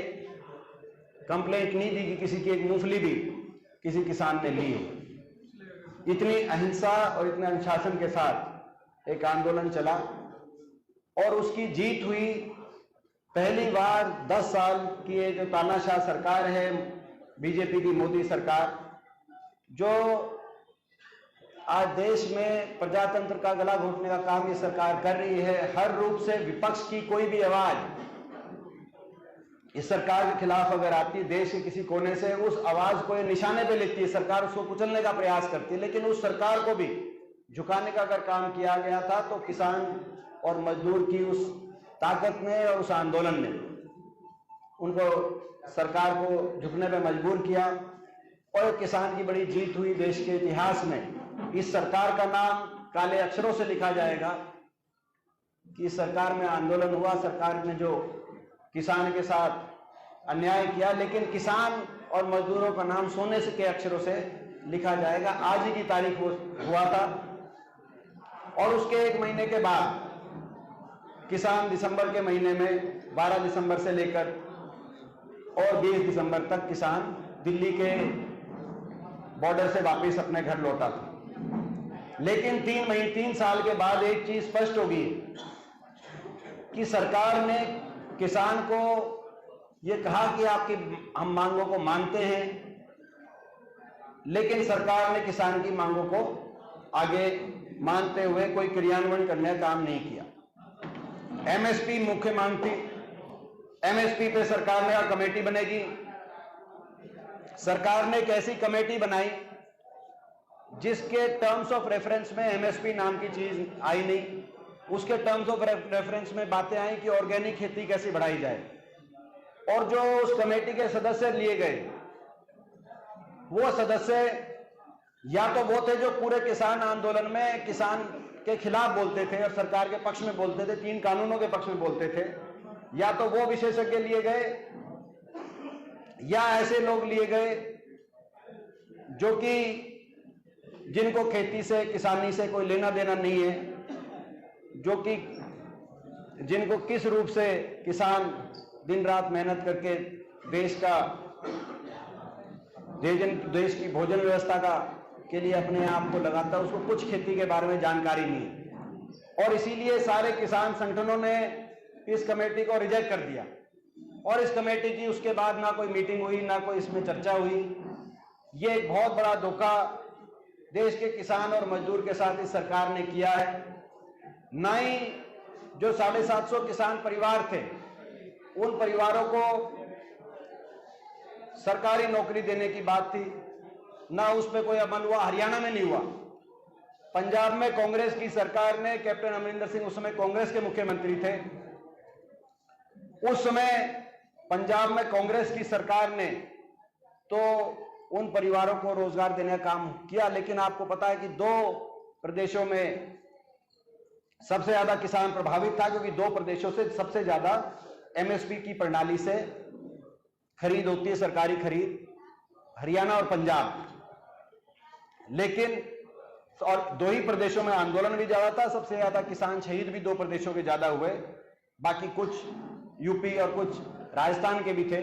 कंप्लेंट नहीं दी कि किसी की एक मूंगफली भी किसी किसान ने ली। इतनी अहिंसा और इतने अनुशासन के साथ एक आंदोलन चला, और उसकी जीत हुई। पहली बार 10 साल की ये जो तानाशाह सरकार है, बीजेपी की मोदी सरकार, जो आज देश में प्रजातंत्र का गला घोटने का काम ये सरकार कर रही है। हर रूप से विपक्ष की कोई भी आवाज इस सरकार के खिलाफ अगर आती है, देश के किसी कोने से, उस आवाज को ये निशाने पे लेती है सरकार, उसको कुचलने का प्रयास करती है। लेकिन उस सरकार को भी झुकाने का अगर काम किया गया था, तो किसान और मजदूर की उस ताकत ने और उस आंदोलन ने उनको, सरकार को झुकने पे मजबूर किया, और किसान की बड़ी जीत हुई। देश के इतिहास में इस सरकार का नाम काले अक्षरों से लिखा जाएगा कि इस सरकार में आंदोलन हुआ, सरकार ने जो किसान के साथ अन्याय किया, लेकिन किसान और मजदूरों का नाम सोने से के अक्षरों से लिखा जाएगा। आज ही की तारीख हुआ था और उसके 1 महीने के बाद किसान दिसंबर के महीने में 12 दिसंबर से लेकर और 20 दिसंबर तक किसान दिल्ली के बॉर्डर से वापस अपने घर लौटा था। लेकिन 3 साल के बाद एक चीज स्पष्ट होगी कि सरकार ने किसान को यह कहा कि आपकी हम मांगों को मानते हैं, लेकिन सरकार ने किसान की मांगों को आगे मानते हुए कोई क्रियान्वयन करने का काम नहीं किया। एमएसपी मुख्य मांग थी, एमएसपी पे सरकार ने कमेटी बनेगी। सरकार ने एक ऐसी कमेटी बनाई जिसके टर्म्स ऑफ रेफरेंस में एमएसपी नाम की चीज आई नहीं। उसके टर्म्स ऑफ रेफरेंस में बातें आई कि ऑर्गेनिक खेती कैसे बढ़ाई जाए। और जो उस कमेटी के सदस्य लिए गए, वो सदस्य या तो वो थे जो पूरे किसान आंदोलन में किसान के खिलाफ बोलते थे और सरकार के पक्ष में बोलते थे, 3 कानूनों के पक्ष में बोलते थे, या तो वो विशेषज्ञ लिए गए या ऐसे लोग लिए गए जो कि जिनको खेती से किसानी से कोई लेना देना नहीं है, जो कि जिनको किस रूप से किसान दिन रात मेहनत करके देश की भोजन व्यवस्था के लिए अपने आप को लगाता है, उसको कुछ खेती के बारे में जानकारी नहीं है। और इसीलिए सारे किसान संगठनों ने इस कमेटी को रिजेक्ट कर दिया और इस कमेटी की उसके बाद ना कोई मीटिंग हुई, ना कोई इसमें चर्चा हुई। ये एक बहुत बड़ा धोखा देश के किसान और मजदूर के साथ इस सरकार ने किया है। ना ही जो 750 किसान परिवार थे, उन परिवारों को सरकारी नौकरी देने की बात थी, ना उस पर कोई अमल हुआ। हरियाणा में नहीं हुआ। पंजाब में कांग्रेस की सरकार ने, कैप्टन अमरिंदर सिंह उस समय कांग्रेस के मुख्यमंत्री थे, उस समय पंजाब में कांग्रेस की सरकार ने तो उन परिवारों को रोजगार देने का काम किया। लेकिन आपको पता है कि 2 प्रदेशों में सबसे ज्यादा किसान प्रभावित था, क्योंकि 2 प्रदेशों से सबसे ज्यादा एमएसपी की प्रणाली से खरीद होती है, सरकारी खरीद, हरियाणा और पंजाब। लेकिन और 2 ही प्रदेशों में आंदोलन भी ज्यादा था, सबसे ज्यादा किसान शहीद भी 2 प्रदेशों के ज्यादा हुए, बाकी कुछ यूपी और कुछ राजस्थान के भी थे।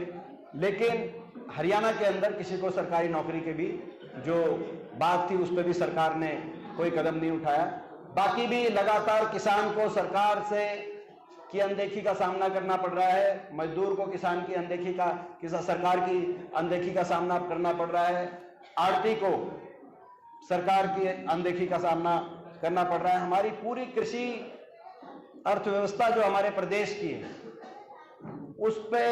लेकिन हरियाणा के अंदर किसी को सरकारी नौकरी के भी जो बात थी उस पर भी सरकार ने कोई कदम नहीं उठाया। बाकी भी लगातार किसान को सरकार से की अनदेखी का सामना करना पड़ रहा है, मजदूर को किसान की अनदेखी का, सरकार की अनदेखी का सामना करना पड़ रहा है, आड़ती को सरकार की अनदेखी का सामना करना पड़ रहा है। हमारी पूरी कृषि अर्थव्यवस्था जो हमारे प्रदेश की है, उस पे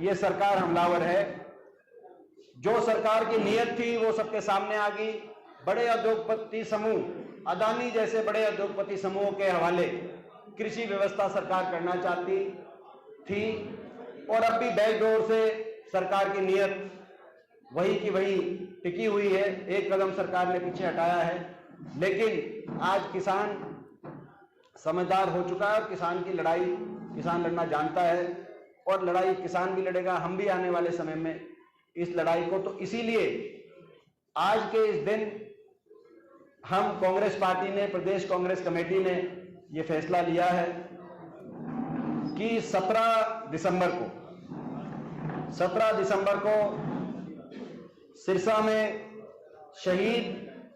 ये सरकार हमलावर है। जो सरकार की नीयत थी वो सबके सामने आ गई। बड़े उद्योगपति समूह, अदानी जैसे बड़े उद्योगपति समूहों के हवाले कृषि व्यवस्था सरकार करना चाहती थी, और अब भी बैकडोर से सरकार की नीयत वही की वही टिकी हुई है। एक कदम सरकार ने पीछे हटाया है, लेकिन आज किसान समझदार हो चुका है और किसान की लड़ाई किसान लड़ना जानता है, और लड़ाई किसान भी लड़ेगा, हम भी आने वाले समय में इस लड़ाई को। तो इसीलिए आज के इस दिन हम कांग्रेस पार्टी ने, प्रदेश कांग्रेस कमेटी ने ये फैसला लिया है कि 17 दिसंबर को सिरसा में शहीद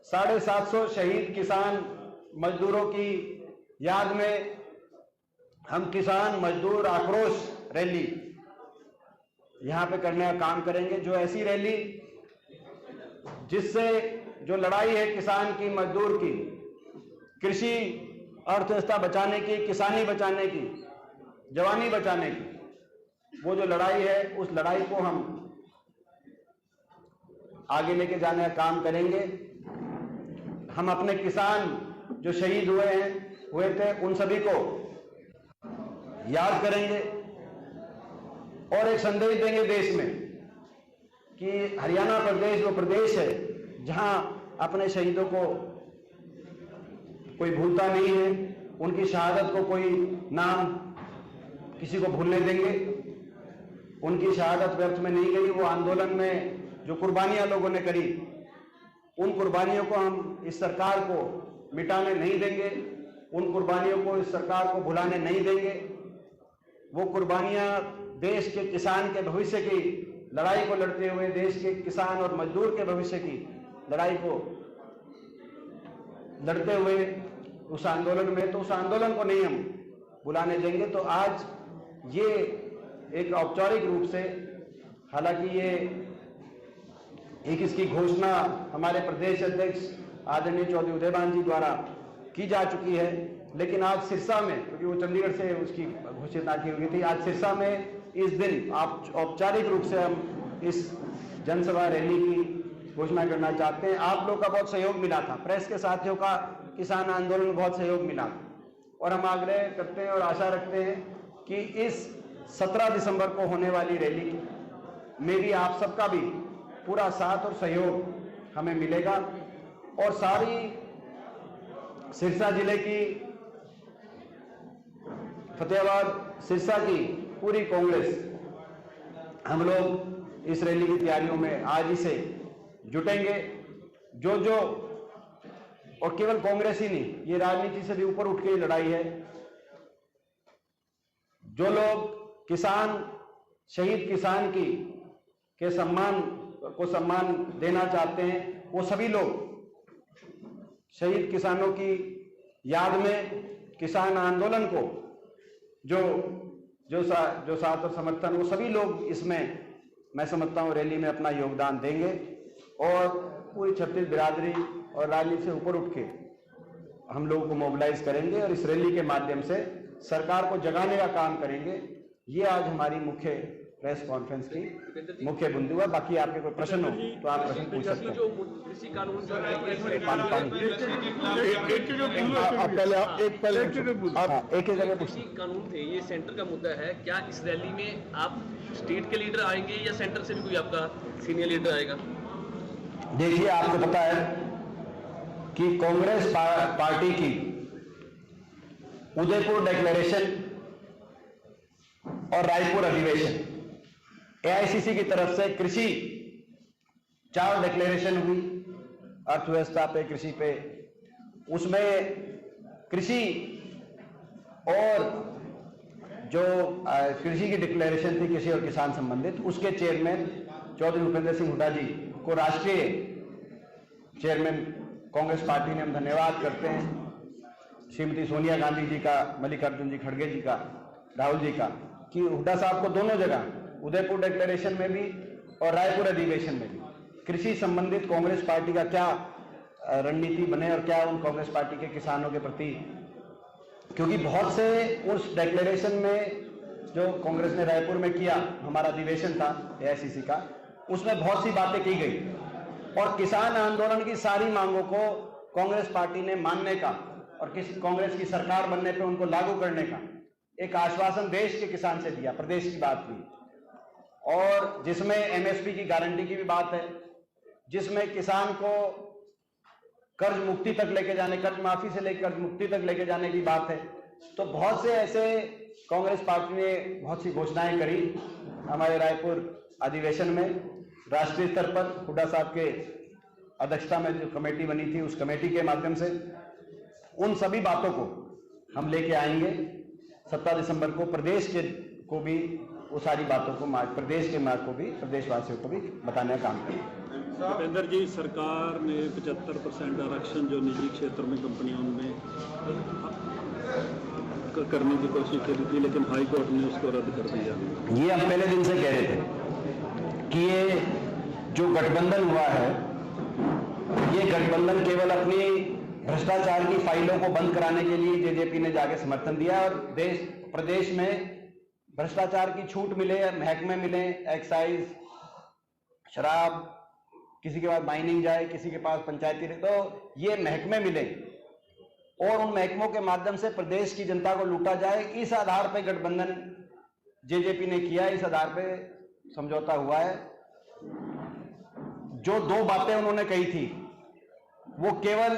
750 शहीद किसान मजदूरों की याद में हम किसान मजदूर आक्रोश रैली यहां पे करने का काम करेंगे। जो ऐसी रैली जिससे जो लड़ाई है किसान की, मजदूर की, कृषि अर्थव्यवस्था बचाने की, किसानी बचाने की, जवानी बचाने की, वो जो लड़ाई है उस लड़ाई को हम आगे लेके जाने का काम करेंगे। हम अपने किसान जो शहीद हुए थे उन सभी को याद करेंगे और एक संदेश देंगे देश में कि हरियाणा प्रदेश वो प्रदेश है जहां अपने शहीदों को कोई भूलता नहीं है, उनकी शहादत को कोई नाम किसी को भूलने देंगे। उनकी शहादत व्यर्थ में नहीं गई। वो आंदोलन में जो कुर्बानियां लोगों ने करी, उन कुर्बानियों को हम इस सरकार को मिटाने नहीं देंगे। उन कुर्बानियों को इस सरकार को भुलाने नहीं देंगे। वो कुर्बानियां देश के किसान के भविष्य की लड़ाई को लड़ते हुए, देश के किसान और मजदूर के भविष्य की लड़ाई को लड़ते हुए उस आंदोलन में, तो उस आंदोलन को नहीं हम बुलाने देंगे। तो आज ये एक औपचारिक रूप से, हालांकि ये एक इसकी घोषणा हमारे प्रदेश अध्यक्ष आदरणीय चौधरी उदयभान जी द्वारा की जा चुकी है, लेकिन आज सिरसा में, क्योंकि वो चंडीगढ़ से उसकी घोषणा की हुई थी, आज सिरसा में इस दिन आप औपचारिक रूप से हम इस जनसभा रैली की घोषणा करना चाहते हैं। आप लोग का बहुत सहयोग मिला था, प्रेस के साथियों का किसान आंदोलन में बहुत सहयोग मिला, और हम आग्रह करते हैं और आशा रखते हैं कि इस 17 दिसंबर को होने वाली रैली में भी आप सबका भी पूरा साथ और सहयोग हमें मिलेगा, और सारी सिरसा जिले की, फतेहाबाद सिरसा की पूरी कांग्रेस, हम लोग इस रैली की तैयारियों में आज ही से जुटेंगे। जो और केवल कांग्रेस ही नहीं, ये राजनीति से भी ऊपर उठ के लड़ाई है। जो लोग किसान, शहीद किसान की के सम्मान को सम्मान देना चाहते हैं, वो सभी लोग शहीद किसानों की याद में किसान आंदोलन को जो साथ और समर्थन, वो सभी लोग इसमें, मैं समझता हूँ, रैली में अपना योगदान देंगे, और पूरी छत्तीस बिरादरी और राजनीति से ऊपर उठ के हम लोगों को मोबिलाइज करेंगे और इस रैली के माध्यम से सरकार को जगाने का काम करेंगे। ये आज हमारी मुख्य प्रेस कॉन्फ्रेंस की मुख्य बिंदु है। बाकी आपके कोई प्रश्न हो तो आप प्रश्न पूछ सकते हैं।
जो कृषि कानून जो है, कृषि कानून थे, ये सेंटर का मुद्दा है। क्या इस रैली में आप स्टेट के लीडर आएंगे या सेंटर से भी कोई आपका सीनियर लीडर आएगा?
देखिए, आपको पता है कि कांग्रेस पार्टी की उदयपुर डिक्लेरेशन और रायपुर अधिवेशन, एआईसीसी की तरफ से कृषि 4 डिक्लेरेशन हुई, अर्थव्यवस्था पे, कृषि पे। उसमें कृषि और जो कृषि की डिक्लेरेशन थी, कृषि और किसान संबंधित, उसके चेयरमैन चौधरी भूपेंद्र सिंह हुड्डा जी को राष्ट्रीय चेयरमैन कांग्रेस पार्टी ने हम धन्यवाद करते हैं। श्रीमती सोनिया गांधी जी का, मल्लिकार्जुन जी खड़गे जी का, राहुल जी का, कि हुड्डा साहब को दोनों जगह, उदयपुर डिक्लेरेशन में भी और रायपुर अधिवेशन में भी, कृषि संबंधित कांग्रेस पार्टी का क्या रणनीति बने और क्या उन कांग्रेस पार्टी के किसानों के प्रति, क्योंकि बहुत से उस डिक्लेरेशन में जो कांग्रेस ने रायपुर में किया, हमारा अधिवेशन था एआईसीसी का, उसमें बहुत सी बातें की गई, और किसान आंदोलन की सारी मांगों को कांग्रेस पार्टी ने मानने का और कांग्रेस की सरकार बनने पर उनको लागू करने का एक आश्वासन देश के किसान से दिया, प्रदेश की बात हुई, और जिसमें एमएसपी की गारंटी की भी बात है, जिसमें किसान को कर्ज मुक्ति तक लेके जाने, कर्ज माफी से लेकर कर्ज मुक्ति तक लेके जाने की बात है। तो बहुत से ऐसे कांग्रेस पार्टी ने बहुत सी घोषणाएं करी हमारे रायपुर अधिवेशन में। राष्ट्रीय स्तर पर हुड्डा साहब के अध्यक्षता में जो कमेटी बनी थी, उस कमेटी के माध्यम से उन सभी बातों को हम लेके आएंगे 17 दिसंबर को। प्रदेश के को भी वो सारी बातों को, प्रदेश के मार्ग को भी, प्रदेशवासियों को भी बताने का काम करेंगे।
भूपेंद्र जी, सरकार ने 75% आरक्षण जो निजी क्षेत्र में कंपनियों में करने की कोशिश करी थी, लेकिन हाई कोर्ट ने उसको रद्द कर दिया।
ये हम पहले दिन से कह रहे थे कि ये जो गठबंधन हुआ है, ये गठबंधन केवल अपनी भ्रष्टाचार की फाइलों को बंद कराने के लिए जेजेपी ने जाके समर्थन दिया, और प्रदेश में भ्रष्टाचार की छूट मिले, महकमे मिले, एक्साइज, शराब, किसी के पास माइनिंग जाए, किसी के पास पंचायती, तो ये महकमे मिले और उन महकमों के माध्यम से प्रदेश की जनता को लूटा जाए। इस आधार पर गठबंधन जेजेपी ने किया, इस आधार पर समझौता हुआ है। जो 2 बातें उन्होंने कही थी, वो केवल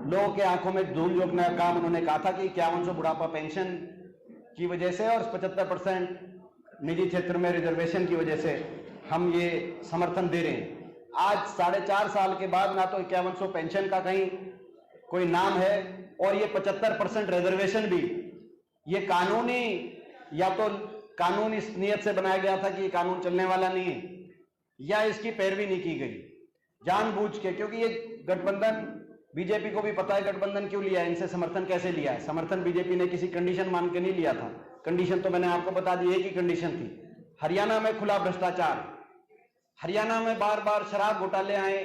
लोगों के आंखों में धूल झोंकने का काम उन्होंने कहा था कि 5100 बुढ़ापा पेंशन की वजह से और 75% निजी क्षेत्र में रिजर्वेशन की वजह से हम ये समर्थन दे रहे हैं। आज 4.5 साल के बाद ना तो 5100 पेंशन का कहीं कोई नाम है और ये 75% रिजर्वेशन भी ये कानूनी, या तो कानून इस नियत से बनाया गया था कि ये कानून चलने वाला नहीं है, या इसकी पैरवी नहीं की गई जानबूझ के, क्योंकि ये गठबंधन, बीजेपी को भी पता है गठबंधन क्यों लिया है, इनसे समर्थन कैसे लिया है। समर्थन बीजेपी ने किसी कंडीशन मान के नहीं लिया था। कंडीशन तो मैंने आपको बता दी, एक ही कंडीशन थी, हरियाणा में खुला भ्रष्टाचार, हरियाणा में बार बार शराब घोटाले आए,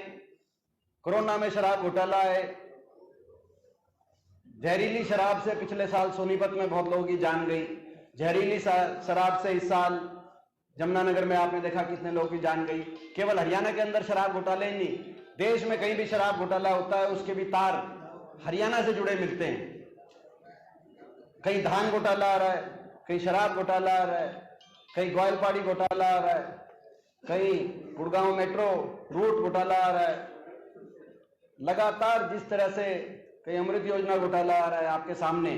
कोरोना में शराब घोटाला है, जहरीली शराब से पिछले साल सोनीपत में बहुत लोगों की जान गई, जहरीली शराब से इस साल जमुनानगर में आपने देखा कितने लोगों की जान गई। केवल हरियाणा के अंदर शराब घोटाले ही नहीं, देश में कहीं भी शराब घोटाला होता है उसके भी तार हरियाणा से जुड़े मिलते हैं। कहीं धान घोटाला आ रहा है, कहीं शराब घोटाला आ रहा है, कहीं ग्वालपाड़ी घोटाला आ रहा है, कहीं गुड़गांव मेट्रो रूट घोटाला आ रहा है। लगातार जिस तरह से कहीं अमृत योजना घोटाला आ रहा है आपके सामने,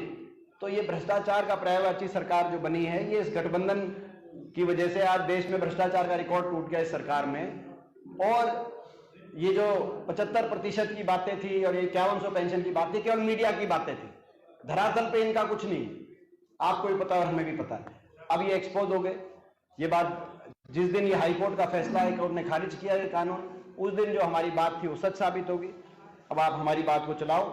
तो ये भ्रष्टाचार का पर्यायवाची सरकार जो बनी है, ये इस गठबंधन की वजह से आज देश में भ्रष्टाचार का रिकॉर्ड टूट गया इस सरकार में। और ये जो 75% की बातें थी और ये 5100 पेंशन की बातें केवल मीडिया की बातें थी, धरातल पे इनका कुछ नहीं, आपको भी पता और हमें भी पता है। अब ये एक्सपोज हो गए। ये बात जिस दिन ये हाईकोर्ट का फैसला है कोर्ट ने खारिज किया ये कानून, उस दिन जो हमारी बात थी वो सच साबित होगी। अब आप हमारी बात को चलाओ,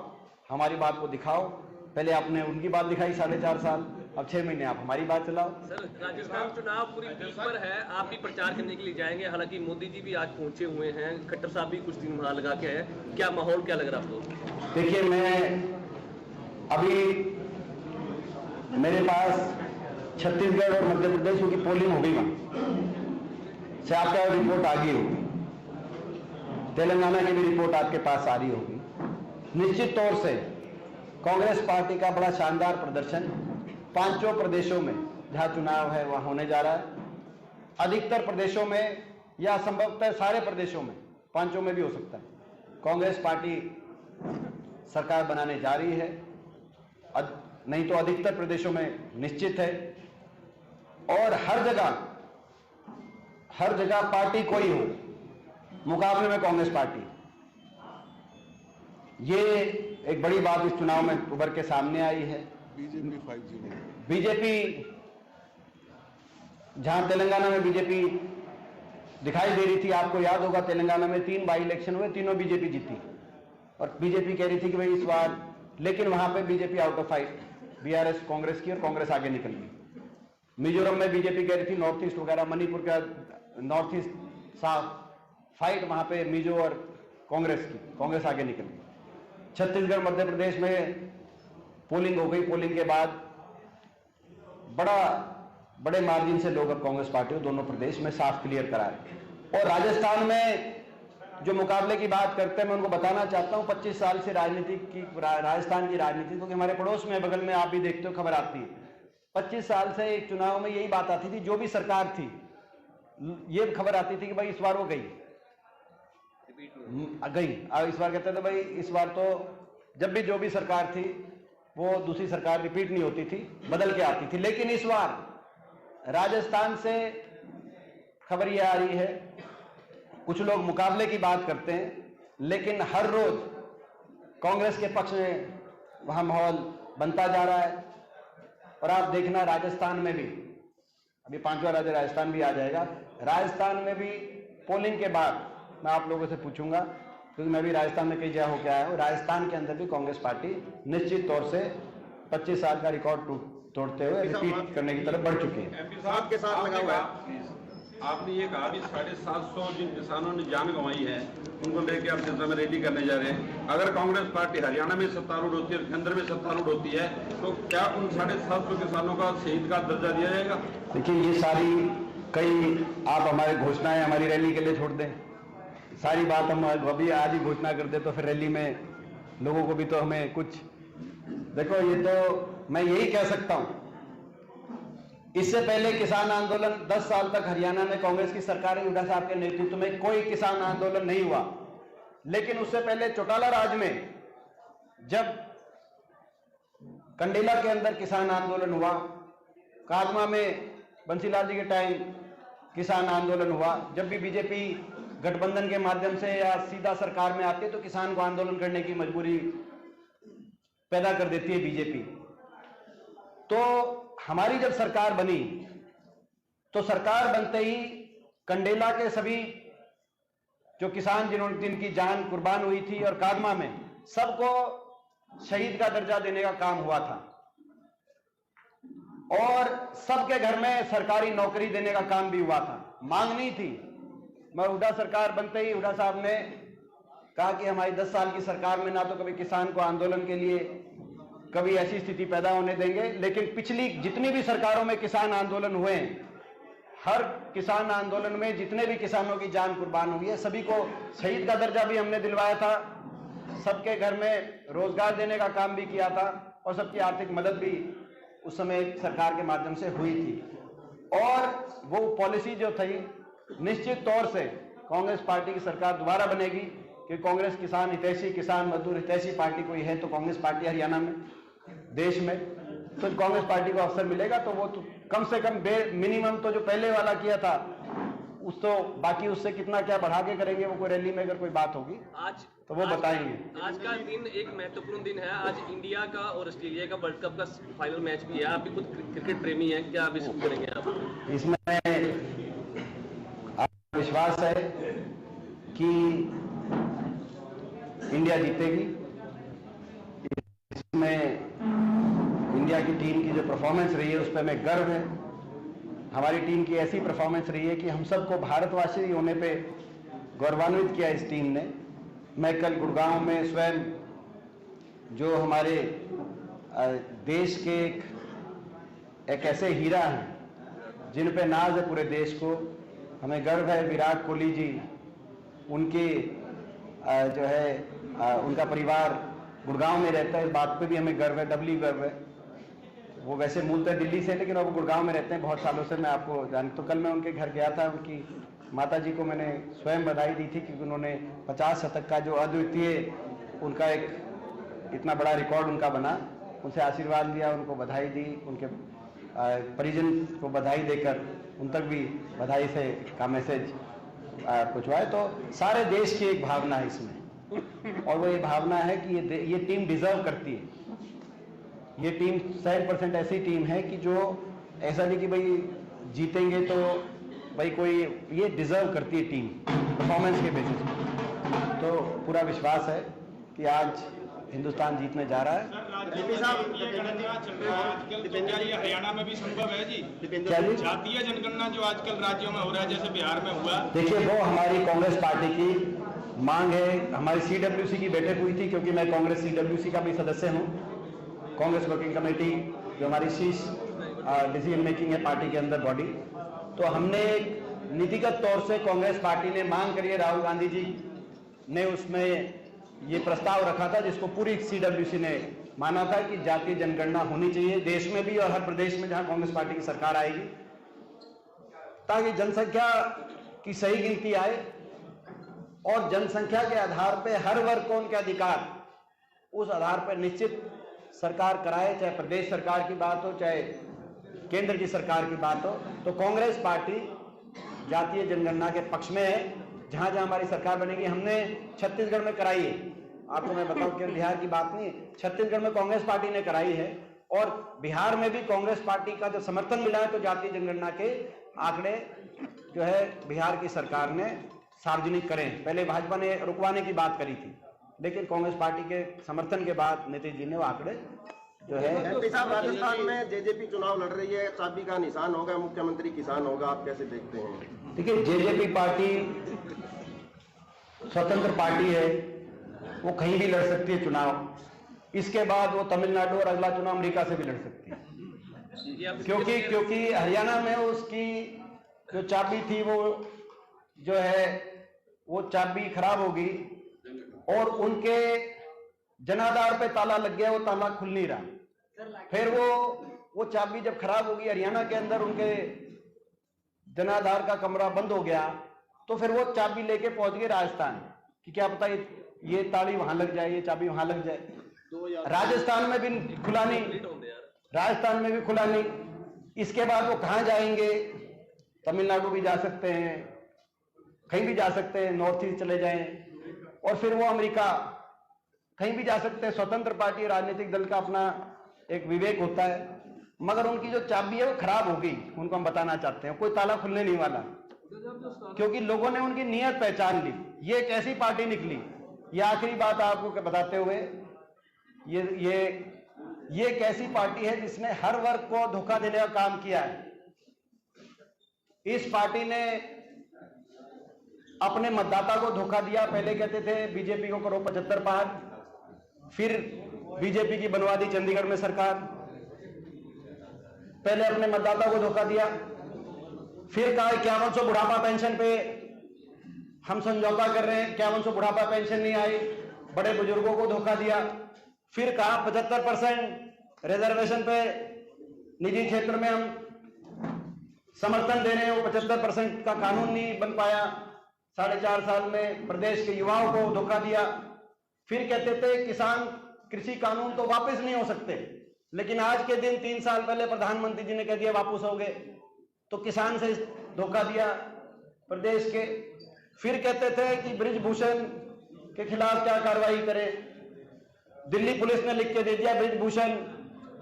हमारी बात को दिखाओ। पहले आपने उनकी बात दिखाई 4.5 साल, अब 6 महीने आप हमारी बात चलाओ।
सर, राजस्थान चुनाव पूरी पीक पर है, आप भी प्रचार करने के लिए जाएंगे, हालांकि मोदी जी भी आज पहुंचे हुए हैं, खट्टर साहब भी कुछ दिन वहां लगा के आए, क्या माहौल क्या लग रहा है आपको?
देखिए, मैं अभी मेरे पास छत्तीसगढ़ और मध्य प्रदेश की पोलिंग हो गई, वहां से आपका रिपोर्ट आ गई होगी, तेलंगाना की भी रिपोर्ट आपके पास आ रही होगी। निश्चित तौर से कांग्रेस पार्टी का बड़ा शानदार प्रदर्शन 5 प्रदेशों में जहां चुनाव है वहां होने जा रहा है। अधिकतर प्रदेशों में या संभवतः सारे प्रदेशों में, 5 में भी हो सकता है, कांग्रेस पार्टी सरकार बनाने जा रही है, नहीं तो अधिकतर प्रदेशों में निश्चित है। और हर जगह पार्टी कोई हो, मुकाबले में कांग्रेस पार्टी, ये एक बड़ी बात इस चुनाव में उभर के सामने आई है। बीजेपी जहां तेलंगाना में बीजेपी दिखाई दे रही थी, आपको याद होगा तेलंगाना में 3 बाई इलेक्शन हुए, तीनों बीजेपी जीती, और बीजेपी कह रही थी कि भाई इस बार, लेकिन वहां पे BJP out of fight, BRS Congress की और कांग्रेस आगे निकल गई। मिजोरम में बीजेपी कह रही थी नॉर्थ ईस्ट वगैरह, मणिपुर का नॉर्थ ईस्ट फाइट वहां पे मिजो और कांग्रेस की, कांग्रेस आगे निकल गई। छत्तीसगढ़ मध्य प्रदेश में पोलिंग हो गई, पोलिंग के बाद बड़े मार्जिन से लोग अब कांग्रेस पार्टी को दोनों प्रदेश में साफ क्लियर करा रहे। और राजस्थान में जो मुकाबले की बात करते हैं, मैं उनको बताना चाहता हूं 25 साल से राजस्थान की राजनीति, क्योंकि हमारे पड़ोस में बगल में आप भी देखते हो, खबर आती है। 25 साल से एक चुनाव में यही बात आती थी, जो भी सरकार थी ये खबर आती थी कि भाई इस बार वो गई। इस बार कहते थे भाई इस बार तो जब भी जो भी सरकार थी वो दूसरी सरकार रिपीट नहीं होती थी, बदल के आती थी। लेकिन इस बार राजस्थान से खबर ये आ रही है, कुछ लोग मुकाबले की बात करते हैं, लेकिन हर रोज कांग्रेस के पक्ष में वहां माहौल बनता जा रहा है। और आप देखना राजस्थान में भी, अभी 5वां राज्य राजस्थान भी आ जाएगा, राजस्थान में भी पोलिंग के बाद मैं आप लोगों से पूछूंगा, क्योंकि मैं भी राजस्थान में कई जगह होकर आया हूं, राजस्थान के अंदर भी कांग्रेस पार्टी निश्चित तौर से 25 साल का रिकॉर्ड तोड़ते हुए रिपीट करने की तरफ बढ़ चुकी है।
आपके साथ लगा हुआ है।
आपने ये कहा भी 750 जिन किसानों ने जान गंवाई है उनको लेके आप जनता में रैली करने जा रहे हैं। अगर कांग्रेस पार्टी हरियाणा में सत्तारूढ़ होती है, केंद्र में सत्तारूढ़ होती है, तो क्या उन 750 किसानों का शहीद का दर्जा दिया जाएगा?
देखिए, ये सारी कई आप हमारे घोषणाएं हमारी रैली के लिए छोड़ दें, सारी बात हम अभी आज ही घोषणा कर दे तो फिर रैली में लोगों को भी तो हमें कुछ, देखो ये तो मैं यही कह सकता हूं, इससे पहले किसान आंदोलन 10 साल तक हरियाणा में कांग्रेस की सरकार हुड्डा साहब के नेतृत्व में कोई किसान आंदोलन नहीं हुआ। लेकिन उससे पहले चौटाला राज में जब कंडेला के अंदर किसान आंदोलन हुआ, कादमा में बंसीलाल जी के टाइम किसान आंदोलन हुआ, जब भी बीजेपी गठबंधन के माध्यम से या सीधा सरकार में आती तो किसान को आंदोलन करने की मजबूरी पैदा कर देती है बीजेपी। तो हमारी जब सरकार बनी तो सरकार बनते ही कंडेला के सभी जो किसान जिनकी जान कुर्बान हुई थी और कादमा में सबको शहीद का दर्जा देने का काम हुआ था और सबके घर में सरकारी नौकरी देने का काम भी हुआ था। मांग नहीं थी। मगर हुड्डा सरकार बनते ही हुड्डा साहब ने कहा कि हमारी 10 साल की सरकार में ना तो कभी किसान को आंदोलन के लिए कभी ऐसी स्थिति पैदा होने देंगे, लेकिन पिछली जितनी भी सरकारों में किसान आंदोलन हुए हैं, हर किसान आंदोलन में जितने भी किसानों की जान कुर्बान हुई है, सभी को शहीद का दर्जा भी हमने दिलवाया था, सबके घर में रोजगार देने का काम भी किया था और सबकी आर्थिक मदद भी उस समय सरकार के माध्यम से हुई थी। और वो पॉलिसी जो थी, निश्चित तौर से कांग्रेस पार्टी की सरकार दोबारा बनेगी कि कांग्रेस किसान हितैषी, किसान मजदूर हितैषी पार्टी कोई है तो कांग्रेस पार्टी हरियाणा में, देश में, तो कांग्रेस पार्टी को अवसर मिलेगा। तो वो तो कम से कम मिनिमम तो जो पहले वाला किया था उस तो बाकी उससे कितना क्या बढ़ा के करेंगे, वो कोई रैली में अगर कोई बात होगी
आज
तो वो बताएंगे।
आज का दिन एक महत्वपूर्ण दिन है। आज इंडिया का और ऑस्ट्रेलिया का वर्ल्ड कप का फाइनल मैच भी है। आप भी खुद क्रिकेट प्रेमी हैं, क्या विश्व करेंगे आप?
इसमें विश्वास है कि इंडिया जीतेगी। इसमें इंडिया की टीम की जो परफॉर्मेंस रही है उस पर हमें गर्व है। हमारी टीम की ऐसी परफॉर्मेंस रही है कि हम सबको भारतवासी होने पे गौरवान्वित किया इस टीम ने। मैं कल गुड़गांव में स्वयं जो हमारे देश के एक ऐसे हीरा हैं जिन पे नाज है पूरे देश को, हमें गर्व है। विराट कोहली जी, उनके जो है उनका परिवार गुड़गांव में रहता है, इस बात पे भी हमें गर्व है, डबली गर्व है। वो वैसे मूलतः दिल्ली से, लेकिन अब गुड़गांव में रहते हैं बहुत सालों से। मैं आपको तो कल मैं उनके घर गया था, उनकी माता जी को मैंने स्वयं बधाई दी थी क्योंकि उन्होंने 50 शतक का जो अद्वितीय उनका एक इतना बड़ा रिकॉर्ड उनका बना, उनसे आशीर्वाद लिया, उनको बधाई दी, उनके परिजन को बधाई देकर उन तक भी बधाई से का मैसेज पहुँचवाए। तो सारे देश की एक भावना है इसमें, और वो ये भावना है कि ये टीम डिजर्व करती है। ये टीम 100% ऐसी टीम है कि जो ऐसा नहीं कि भाई जीतेंगे तो भाई कोई, ये डिजर्व करती है टीम परफॉर्मेंस के बेसिस पे। तो पूरा विश्वास है कि आज हिंदुस्तान जीतने जा रहा है।
हरियाणा में भी संभव है जी?
क्या जी?
जातीय जनगणना जो आजकल राज्यों में हो रहा है, जैसे बिहार में हुआ।
देखिए, वो हमारी कांग्रेस पार्टी की मांग है। हमारी CWC की बैठक हुई थी क्योंकि मैं कांग्रेस CWC का भी सदस्य हूँ। कांग्रेस वर्किंग कमेटी जो हमारी शीर्ष डिसीजन मेकिंग है पार्टी के अंदर बॉडी, तो हमने नीतिगत तौर से कांग्रेस पार्टी ने मांग करी है। राहुल गांधी जी ने उसमें ये प्रस्ताव रखा था जिसको पूरी CWC ने माना था कि जातीय जनगणना होनी चाहिए देश में भी और हर प्रदेश में जहां कांग्रेस पार्टी की सरकार आएगी, ताकि जनसंख्या की सही गिनती आए और जनसंख्या के आधार पर हर वर्ग को उनके अधिकार उस आधार पर निश्चित सरकार कराए, चाहे प्रदेश सरकार की बात हो चाहे केंद्र की सरकार की बात हो। तो कांग्रेस पार्टी जातीय जनगणना के पक्ष में है। जहां जहां हमारी सरकार बनेगी, हमने छत्तीसगढ़ में कराई है, आपको मैं बताऊं कि बिहार की बात नहीं, छत्तीसगढ़ में कांग्रेस पार्टी ने कराई है और बिहार में भी कांग्रेस पार्टी का जो समर्थन मिला है, तो जातीय जनगणना के आंकड़े जो है बिहार की सरकार ने सार्वजनिक करें। पहले भाजपा ने रुकवाने की बात करी थी, लेकिन कांग्रेस पार्टी के समर्थन के बाद नीतीश जी ने वो आंकड़े जो है।
एमपी साहब, राजस्थान में जेजेपी चुनाव लड़ रही है, चाबी का निशान होगा, मुख्यमंत्री किसान होगा, आप कैसे देखते हैं?
देखिए, जेजेपी पार्टी स्वतंत्र पार्टी है, वो कहीं भी लड़ सकती है चुनाव। इसके बाद वो तमिलनाडु और अगला चुनाव अमेरिका से भी लड़ सकती है, क्योंकि हरियाणा में उसकी जो चाबी थी वो जो है वो चाबी खराब होगी और उनके जनाधार पे ताला लग गया, वो ताला खुल नहीं रहा। फिर वो चाबी जब खराब होगी, हरियाणा के अंदर उनके जनाधार का कमरा बंद हो गया, तो फिर वो चाबी लेके पहुंच गए राजस्थान कि क्या पता ये ताली वहां लग जाए, ये चाबी वहां लग जाए। राजस्थान में भी खुला नहीं, राजस्थान में भी खुला नहीं। इसके बाद वो कहां जाएंगे? तमिलनाडु भी जा सकते हैं, कहीं भी जा सकते हैं, नॉर्थ ईस्ट चले जाएं और फिर वो अमेरिका कहीं भी जा सकते हैं, स्वतंत्र पार्टी राजनीतिक दल का अपना एक विवेक होता है, मगर उनकी जो चाबी है वो खराब हो गई, उनको हम बताना चाहते हैं। कोई ताला खुलने नहीं वाला, क्योंकि लोगों ने उनकी नीयत पहचान ली। ये एक ऐसी पार्टी निकली, ये आखिरी बात आपको बताते हुए, ये एक ऐसी पार्टी है जिसने हर वर्ग को धोखा देने का काम किया है। इस पार्टी ने अपने मतदाता को धोखा दिया। पहले कहते थे बीजेपी को करो 75 पार, फिर बीजेपी की बनवा दी चंडीगढ़ में सरकार। पहले अपने मतदाता को धोखा दिया, फिर कहा 5100 बुढ़ापा पेंशन पे हम समझौता कर रहे हैं, 5100 बुढ़ापा पेंशन नहीं आई, बड़े बुजुर्गों को धोखा दिया। फिर कहा 75% रिजर्वेशन पे निजी क्षेत्र में हम समर्थन दे रहे हैं, वो 75% का कानून नहीं बन पाया। 4.5 साल में प्रदेश के युवाओं को धोखा दिया। फिर कहते थे किसान कृषि कानून तो वापस नहीं हो सकते, लेकिन आज के दिन 3 साल पहले प्रधानमंत्री जी ने कह दिया वापस हो गए, तो किसान से धोखा दिया प्रदेश के। फिर कहते थे कि बृजभूषण के खिलाफ क्या कार्रवाई करें, दिल्ली पुलिस ने लिख के दे दिया बृजभूषण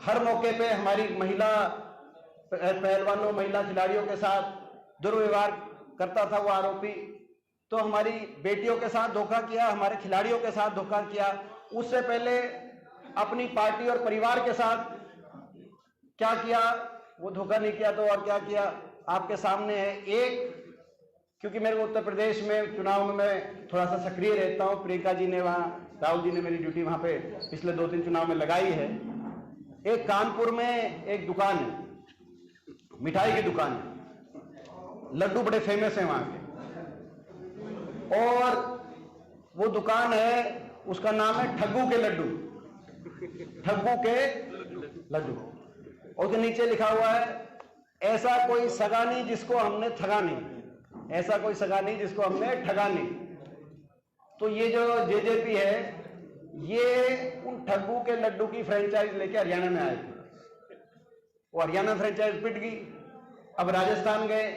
हर मौके पे हमारी महिला पहलवानों, महिला खिलाड़ियों के साथ दुर्व्यवहार करता था वो आरोपी। तो हमारी बेटियों के साथ धोखा किया, हमारे खिलाड़ियों के साथ धोखा किया। उससे पहले अपनी पार्टी और परिवार के साथ क्या किया, वो धोखा नहीं किया तो और क्या किया आपके सामने है। एक, क्योंकि मेरे को उत्तर प्रदेश में चुनाव में मैं थोड़ा सा सक्रिय रहता हूँ, प्रियंका जी ने वहाँ, राहुल जी ने मेरी ड्यूटी वहाँ पे पिछले 2-3 चुनाव में लगाई है। एक कानपुर में एक दुकान है, मिठाई की दुकान है, लड्डू बड़े फेमस है वहाँ के, और वो दुकान है, उसका नाम है ठग्गू के लड्डू, ठग्गू के लड्डू। और उसके नीचे लिखा हुआ है ऐसा कोई सगा नहीं जिसको हमने ठगा नहीं, ऐसा कोई सगा नहीं जिसको हमने ठगा नहीं। तो ये जो जेजेपी है, ये उन ठग्गू के लड्डू की फ्रेंचाइज लेके हरियाणा में आए थे। वो हरियाणा फ्रेंचाइज पिट गई, अब राजस्थान गए,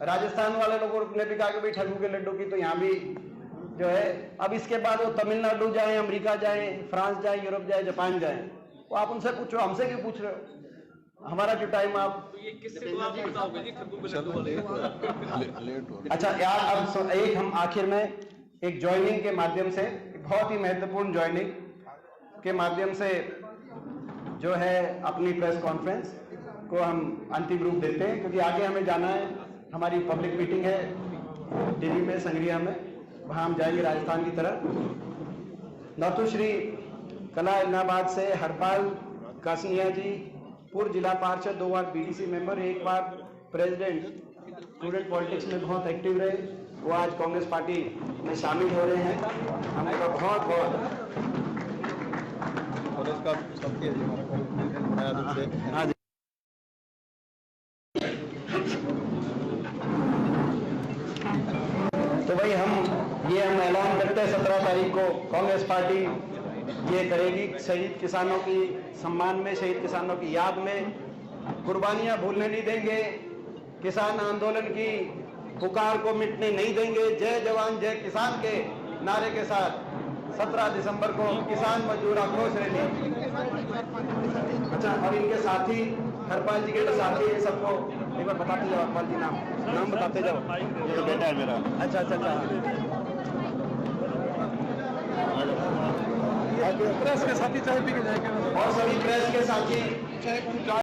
राजस्थान वाले लोगों ने भी कहा कि भाई ठग्गू के लड्डू की तो यहाँ भी जो है। अब इसके बाद वो तमिलनाडु जाए, अमेरिका जाए, फ्रांस जाए, यूरोप जाए, जापान जाए, वो आप उनसे पूछो, हमसे क्यों पूछ रहे हो, हमारा क्यों टाइम आप।
तो ये किससे आप बताओगे जी ठग्गू के लड्डू वाले?
अच्छा यार, अब एक हम आखिर में एक ज्वाइनिंग के माध्यम से, बहुत ही महत्वपूर्ण ज्वाइनिंग के माध्यम से जो है अपनी प्रेस कॉन्फ्रेंस को हम अंतिम रूप देते हैं, क्योंकि आगे हमें जाना है, हमारी पब्लिक मीटिंग है दिल्ली में, संग्रिया में, वहाँ हम जाएंगे राजस्थान की तरफ। नाथुश्री कला इलाहाबाद से हरपाल कासनिया जी, पूर्व जिला पार्षद, 2 बार बीडीसी मेंबर, 1 बार प्रेसिडेंट, स्टूडेंट पॉलिटिक्स में बहुत एक्टिव रहे, वो आज कांग्रेस पार्टी में शामिल हो रहे हैं। हमारा बहुत बहुत हाँ जी। तो भाई हम ऐलान करते हैं 17 तारीख को कांग्रेस पार्टी ये करेगी, शहीद किसानों की सम्मान में, शहीद किसानों की याद में कुर्बानियां भूलने नहीं देंगे, किसान आंदोलन की पुकार को मिटने नहीं देंगे। जय जवान जय किसान के नारे के साथ 17 दिसंबर को किसान मजदूर आक्रोश रैली। अच्छा, और इनके साथी हरपाल जी के साथी ये सबको एक बार बताते जाओ, हरपाल जी नाम बताते जाओ। ये तो बेटा है मेरा। अच्छा अच्छा अच्छा, प्रेस के साथी चाय पी के जाएंगे, और सभी प्रेस के साथी